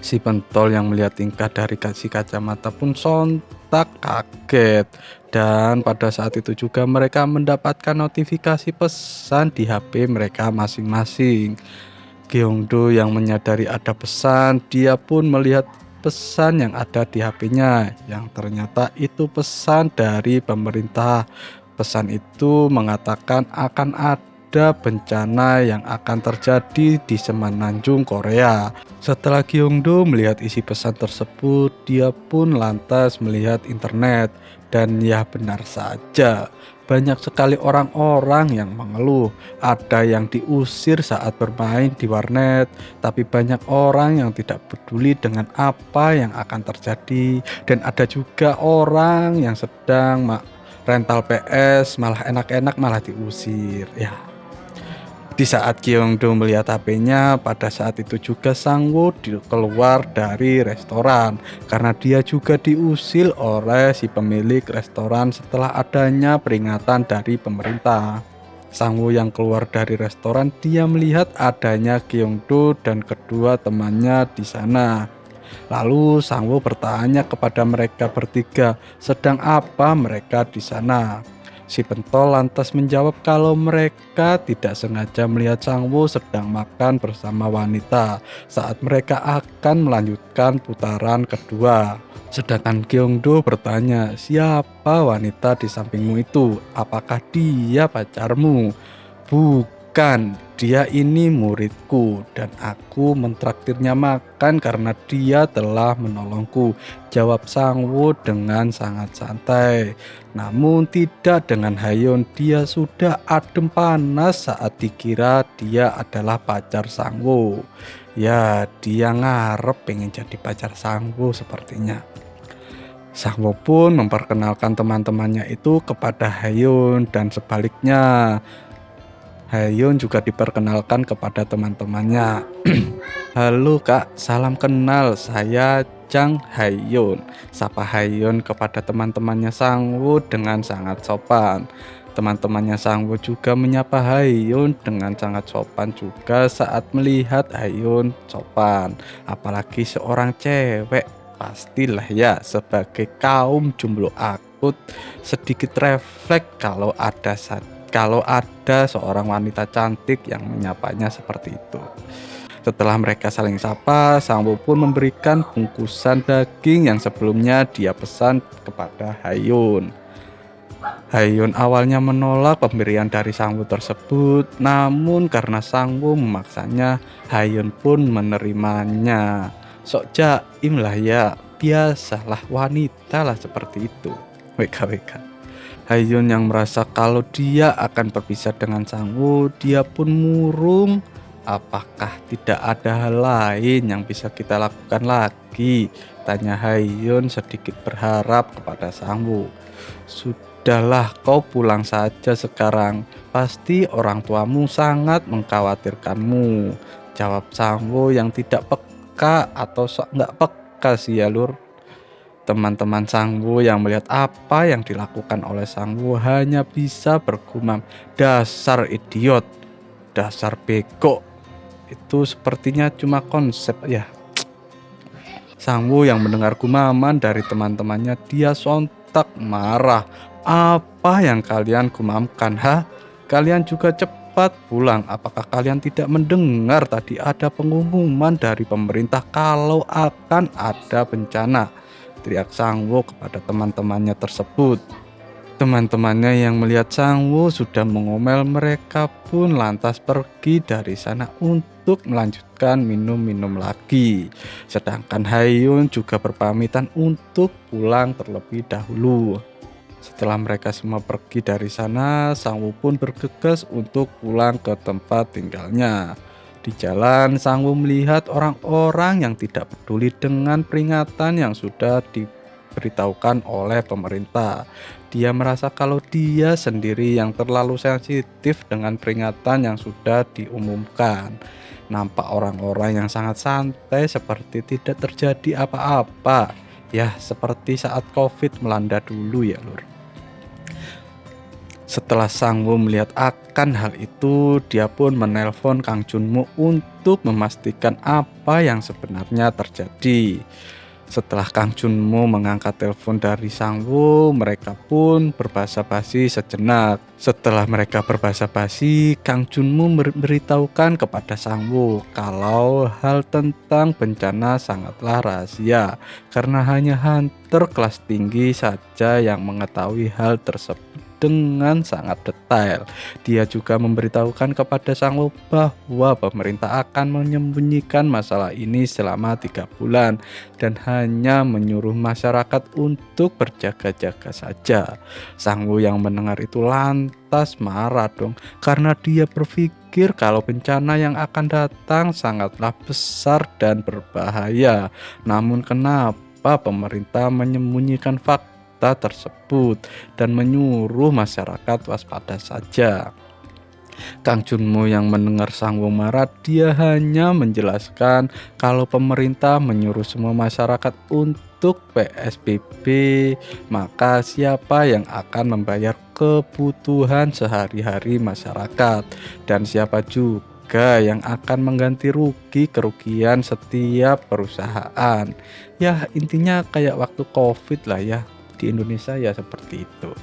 Si pentol yang melihat tingkah dari si kacamata pun sontak kaget. Dan pada saat itu juga mereka mendapatkan notifikasi pesan di HP mereka masing-masing. Gyeongdo yang menyadari ada pesan, dia pun melihat pesan yang ada di HP-nya, yang ternyata itu pesan dari pemerintah. Pesan itu mengatakan akan ada bencana yang akan terjadi di Semenanjung Korea. Setelah Gyeongdo melihat isi pesan tersebut, dia pun lantas melihat internet. Dan ya, benar saja, banyak sekali orang-orang yang mengeluh. Ada yang diusir saat bermain di warnet, tapi banyak orang yang tidak peduli dengan apa yang akan terjadi. Dan ada juga orang yang sedang rental PS, malah enak-enak malah diusir. Ya, di saat Gyeongdo melihat HP-nya, pada saat itu juga Sangwoo keluar dari restoran karena dia juga diusir oleh si pemilik restoran setelah adanya peringatan dari pemerintah. Sangwoo yang keluar dari restoran, dia melihat adanya Gyeongdo dan kedua temannya di sana. Lalu Sangwoo bertanya kepada mereka bertiga, sedang apa mereka di sana. Si pentol lantas menjawab kalau mereka tidak sengaja melihat Sangwoo sedang makan bersama wanita saat mereka akan melanjutkan putaran kedua. Sedangkan Gyeongdo bertanya, "Siapa wanita di sampingmu itu? Apakah dia pacarmu?" "Bukan, dia ini muridku dan aku mentraktirnya makan karena dia telah menolongku," jawab Sangwoo dengan sangat santai. Namun tidak dengan Haeyeon, dia sudah adem panas saat dikira dia adalah pacar Sangwoo. Ya, dia ngarep pengen jadi pacar Sangwoo sepertinya. Sang Wo pun memperkenalkan teman-temannya itu kepada Hayun dan sebaliknya. Hayun juga diperkenalkan kepada teman-temannya. Halo Kak, salam kenal. Saya Jang Hayun. Sapa Hayun kepada teman-temannya Sangwoo dengan sangat sopan. Teman-temannya Sangwoo juga menyapa Hayun dengan sangat sopan juga saat melihat Hayun sopan. Apalagi seorang cewek, pastilah ya sebagai kaum jomblo akut sedikit refleks kalau ada seorang wanita cantik yang menyapanya seperti itu. Setelah mereka saling sapa, Sang Woo pun memberikan bungkusan daging yang sebelumnya dia pesan kepada Hayun. Hayun awalnya menolak pemberian dari Sang Woo tersebut, namun karena Sang Woo memaksanya, Hayun pun menerimanya. Sok jaim lah ya, biasalah wanita lah seperti itu. WKWK. Hayun yang merasa kalau dia akan berpisah dengan Sang Woo, dia pun murung. Apakah tidak ada hal lain yang bisa kita lakukan lagi? Tanya Hayun sedikit berharap kepada Sang Woo. Sudahlah, kau pulang saja sekarang. Pasti orang tuamu sangat mengkhawatirkanmu. Jawab Sang Woo yang tidak peka atau sok nggak peka sih ya lur. Teman-teman Sang Woo yang melihat apa yang dilakukan oleh Sang Woo hanya bisa bergumam, dasar idiot, dasar bego. Itu sepertinya cuma konsep ya. Sang Woo yang mendengar gumaman dari teman-temannya, dia sontak marah. Apa yang kalian gumamkan? Kalian juga cepat pulang. Apakah kalian tidak mendengar tadi ada pengumuman dari pemerintah kalau akan ada bencana? Teriak Sang Woo kepada teman-temannya tersebut. Teman-temannya yang melihat Sang Woo sudah mengomel, mereka pun lantas pergi dari sana untuk melanjutkan minum-minum lagi. Sedangkan Hayun juga berpamitan untuk pulang terlebih dahulu. Setelah mereka semua pergi dari sana, Sang Woo pun bergegas untuk pulang ke tempat tinggalnya. Di jalan, Sang Woo melihat orang-orang yang tidak peduli dengan peringatan yang sudah diberitahukan oleh pemerintah. Dia merasa kalau dia sendiri yang terlalu sensitif dengan peringatan yang sudah diumumkan. Nampak orang-orang yang sangat santai seperti tidak terjadi apa-apa. Ya, seperti saat COVID melanda dulu ya, lur. Setelah Sang Woo melihat akan hal itu, dia pun menelpon Kang Junmu untuk memastikan apa yang sebenarnya terjadi. Setelah Kang Junmu mengangkat telepon dari Sang Woo, mereka pun berbasa-basi sejenak. Setelah mereka berbasa-basi, Kang Junmu memberitahukan kepada Sang Woo kalau hal tentang bencana sangatlah rahasia, karena hanya hunter kelas tinggi saja yang mengetahui hal tersebut dengan sangat detail. Dia juga memberitahukan kepada Sang Woo bahwa pemerintah akan menyembunyikan masalah ini selama 3 bulan dan hanya menyuruh masyarakat untuk berjaga-jaga saja. Sang Woo yang mendengar itu lantas marah dong, karena dia berpikir kalau bencana yang akan datang sangatlah besar dan berbahaya. Namun kenapa pemerintah menyembunyikan fakta tersebut dan menyuruh masyarakat waspada saja? Kang Junmo yang mendengar Sang Woo marah, dia hanya menjelaskan kalau pemerintah menyuruh semua masyarakat untuk PSBB, maka siapa yang akan membayar kebutuhan sehari-hari masyarakat dan siapa juga yang akan mengganti rugi kerugian setiap perusahaan. Ya intinya kayak waktu COVID lah ya, di Indonesia ya seperti itu.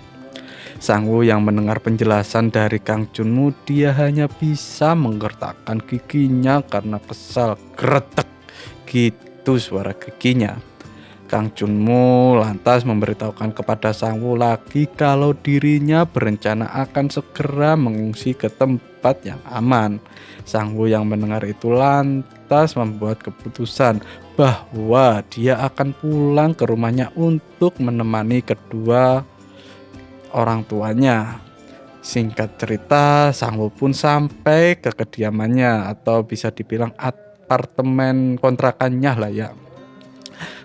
Sang Woo yang mendengar penjelasan dari Kang Junmu, dia hanya bisa menggertakkan giginya karena kesal. Gretek gitu suara giginya. Kang Junmu lantas memberitahukan kepada Sang Woo lagi kalau dirinya berencana akan segera mengungsi ke tempat yang aman. Sang Woo yang mendengar itu lantas membuat keputusan bahwa dia akan pulang ke rumahnya untuk menemani kedua orang tuanya. Singkat cerita, Sang Woo pun sampai ke kediamannya atau bisa dibilang apartemen kontrakannya lah ya.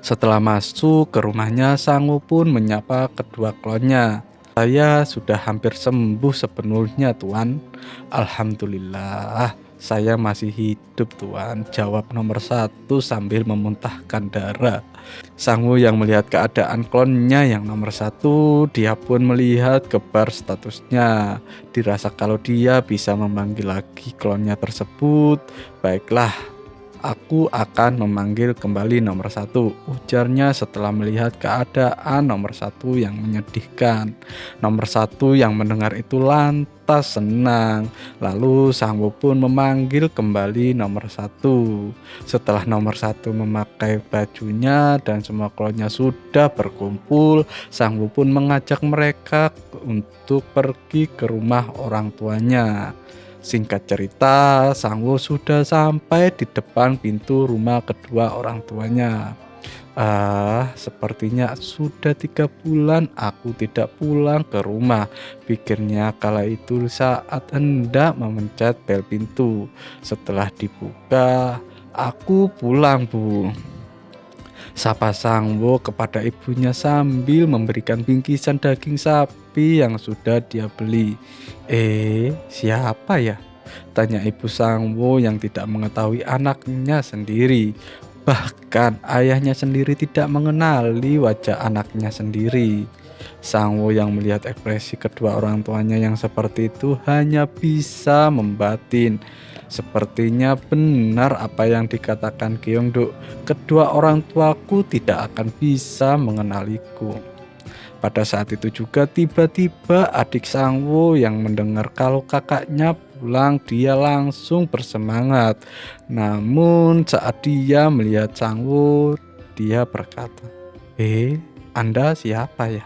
Setelah masuk ke rumahnya, Sangu pun menyapa kedua klonnya. Saya sudah hampir sembuh sepenuhnya, Tuan. Alhamdulillah, saya masih hidup, Tuan, jawab nomor satu sambil memuntahkan darah. Sangu yang melihat keadaan klonnya yang nomor satu, dia pun melihat ke bar statusnya. Dirasa kalau dia bisa memanggil lagi klonnya tersebut, baiklah, aku akan memanggil kembali nomor satu, ujarnya setelah melihat keadaan nomor satu yang menyedihkan. Nomor satu yang mendengar itu lantas senang. Lalu Sangwo pun memanggil kembali nomor satu. Setelah nomor satu memakai bajunya dan semua klonnya sudah berkumpul, Sangwo pun mengajak mereka untuk pergi ke rumah orang tuanya. Singkat cerita, Sangwo sudah sampai di depan pintu rumah kedua orang tuanya. Sepertinya sudah 3 bulan aku tidak pulang ke rumah, pikirnya kala itu saat hendak memencet bel pintu. Setelah dibuka, aku pulang, Bu, sapa Sangwo kepada ibunya sambil memberikan bingkisan daging sapi yang sudah dia beli. Siapa ya? Tanya ibu Sangwo yang tidak mengetahui anaknya sendiri. Bahkan ayahnya sendiri tidak mengenali wajah anaknya sendiri. Sangwo yang melihat ekspresi kedua orang tuanya yang seperti itu hanya bisa membatin. Sepertinya benar apa yang dikatakan Gyeongdo, kedua orang tuaku tidak akan bisa mengenaliku. Pada saat itu juga tiba-tiba adik Sangwo yang mendengar kalau kakaknya pulang, dia langsung bersemangat. Namun saat dia melihat Sangwo, dia berkata, Anda siapa ya?"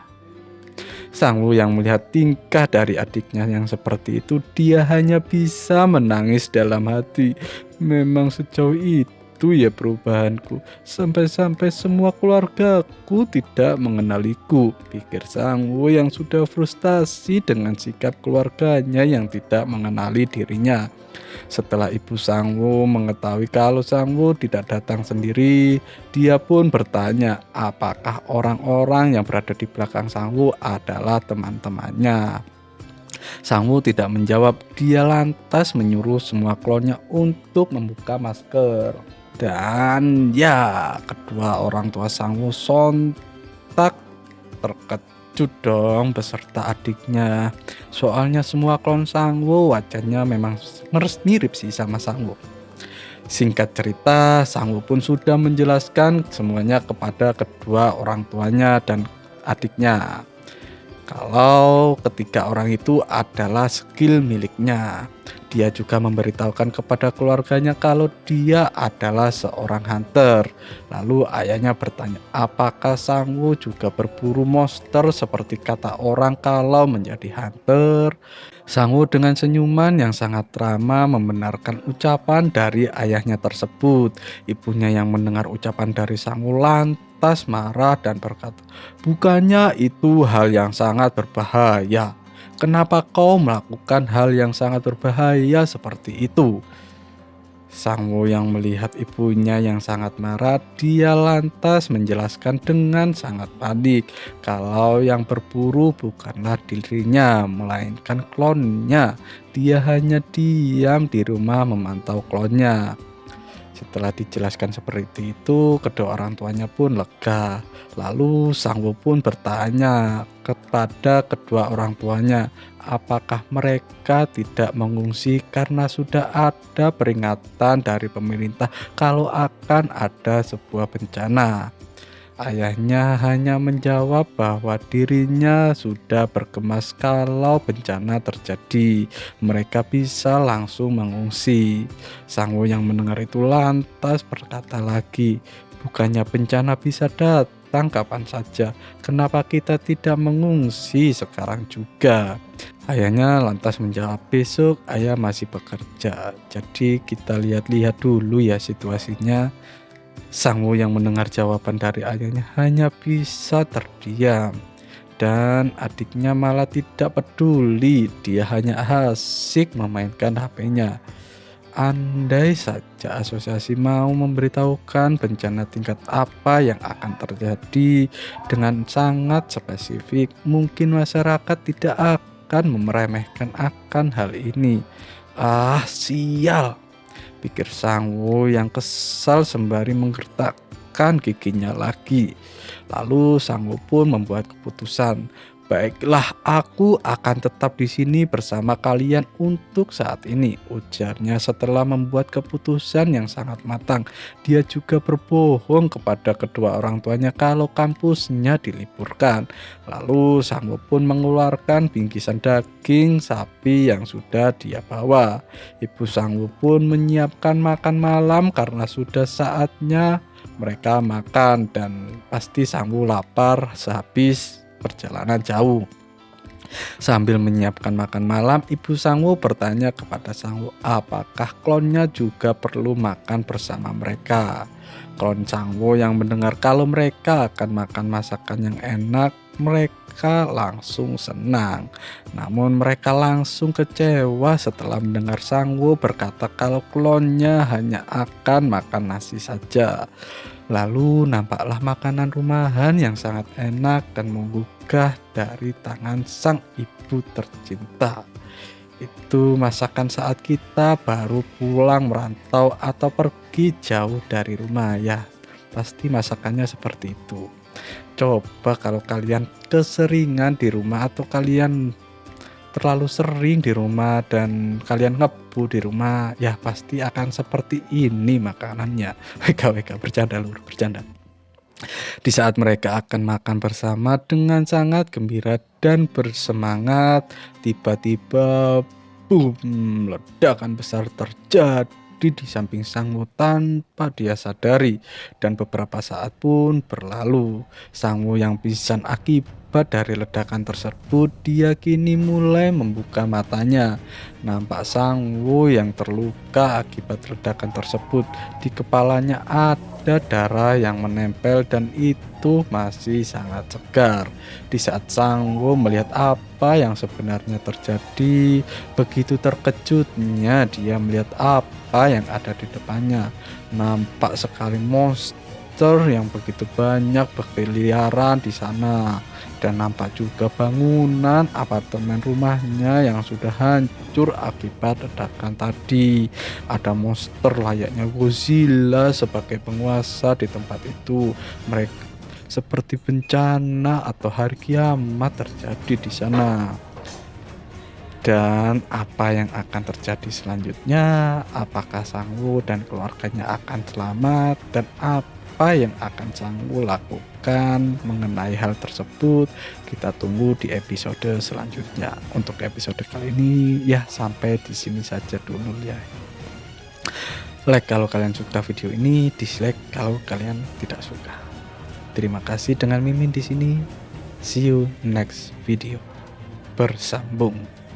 Sangwo yang melihat tingkah dari adiknya yang seperti itu, dia hanya bisa menangis dalam hati. Memang sejauh itu ya perubahanku, sampai-sampai semua keluargaku tidak mengenaliku, pikir Sangwo yang sudah frustasi dengan sikap keluarganya yang tidak mengenali dirinya. Setelah ibu Sangwo mengetahui kalau Sangwo tidak datang sendiri, dia pun bertanya apakah orang-orang yang berada di belakang Sangwo adalah teman-temannya. Sangwo tidak menjawab, dia lantas menyuruh semua klonnya untuk membuka masker. Dan ya, kedua orang tua Sangwo sontak terkejut dong beserta adiknya. Soalnya semua klon Sangwo wajahnya memang mirip sih sama Sangwo. Singkat cerita, Sangwo pun sudah menjelaskan semuanya kepada kedua orang tuanya dan adiknya. Kalau ketiga orang itu adalah skill miliknya. Dia juga memberitahukan kepada keluarganya kalau dia adalah seorang hunter. Lalu ayahnya bertanya, apakah Sangwo juga berburu monster seperti kata orang kalau menjadi hunter? Sangwo dengan senyuman yang sangat ramah membenarkan ucapan dari ayahnya tersebut. Ibunya yang mendengar ucapan dari Sangwo lantas marah dan berkata, bukannya itu hal yang sangat berbahaya. Kenapa kau melakukan hal yang sangat berbahaya seperti itu? Sangwo yang melihat ibunya yang sangat marah, dia lantas menjelaskan dengan sangat panik kalau yang berburu bukanlah dirinya, melainkan klonnya. Dia hanya diam di rumah memantau klonnya. Setelah dijelaskan seperti itu, kedua orang tuanya pun lega. Lalu Sangwo pun bertanya kepada kedua orang tuanya, apakah mereka tidak mengungsi karena sudah ada peringatan dari pemerintah kalau akan ada sebuah bencana. Ayahnya hanya menjawab bahwa dirinya sudah berkemas kalau bencana terjadi, mereka bisa langsung mengungsi. Sangwo yang mendengar itu lantas berkata lagi, bukannya bencana bisa datang kapan saja, kenapa kita tidak mengungsi sekarang juga? Ayahnya lantas menjawab, besok ayah masih bekerja, jadi kita lihat-lihat dulu ya situasinya. Sangwo yang mendengar jawaban dari ayahnya hanya bisa terdiam. Dan adiknya malah tidak peduli, dia hanya asik memainkan HP-nya. Andai saja asosiasi mau memberitahukan bencana tingkat apa yang akan terjadi dengan sangat spesifik, mungkin masyarakat tidak akan meremehkan akan hal ini. Ah, sial, pikir Sangwo yang kesal sembari menggertakkan giginya lagi. Lalu Sangwo pun membuat keputusan. Baiklah, aku akan tetap di sini bersama kalian untuk saat ini, ujarnya setelah membuat keputusan yang sangat matang. Dia juga berbohong kepada kedua orang tuanya kalau kampusnya diliburkan. Lalu Sangwo pun mengeluarkan bingkisan daging sapi yang sudah dia bawa. Ibu Sangwo pun menyiapkan makan malam karena sudah saatnya mereka makan dan pasti Sangwo lapar sehabis perjalanan jauh. Sambil menyiapkan makan malam, Ibu Sangwo bertanya kepada Sangwo apakah klonnya juga perlu makan bersama mereka. Klon Sangwo yang mendengar kalau mereka akan makan masakan yang enak, mereka langsung senang. Namun mereka langsung kecewa setelah mendengar Sangwo berkata kalau klonnya hanya akan makan nasi saja. Lalu nampaklah makanan rumahan yang sangat enak dan menggugah dari tangan sang ibu tercinta. Itu masakan saat kita baru pulang merantau atau pergi jauh dari rumah ya. Pasti masakannya seperti itu. Coba kalau kalian keseringan di rumah atau kalian terlalu sering di rumah dan kalian ngebu di rumah, ya pasti akan seperti ini makanannya. WK bercanda lur, bercanda. Di saat mereka akan makan bersama dengan sangat gembira dan bersemangat, tiba-tiba boom, ledakan besar terjadi di samping Sangwo tanpa dia sadari, dan beberapa saat pun berlalu. Sangwo yang pingsan akibat dari ledakan tersebut, dia kini mulai membuka matanya. Nampak Sangwo yang terluka akibat ledakan tersebut. Di kepalanya ada darah yang menempel dan itu masih sangat segar. Di saat Sangwo melihat apa yang sebenarnya terjadi, begitu terkejutnya dia melihat apa yang ada di depannya. Nampak sekali monster yang begitu banyak berkeliaran di sana, dan nampak juga bangunan apartemen rumahnya yang sudah hancur akibat ledakan tadi. Ada monster layaknya Godzilla sebagai penguasa di tempat itu. Mereka seperti bencana atau hari kiamat terjadi di sana. Dan apa yang akan terjadi selanjutnya? Apakah Sangwo dan keluarganya akan selamat? Dan apa yang akan Sangwo lakukan mengenai hal tersebut? Kita tunggu di episode selanjutnya. Untuk episode kali ini ya sampai di sini saja dulu ya. Like kalau kalian suka video ini, dislike kalau kalian tidak suka. Terima kasih dengan Mimin di sini. See you next video. Bersambung.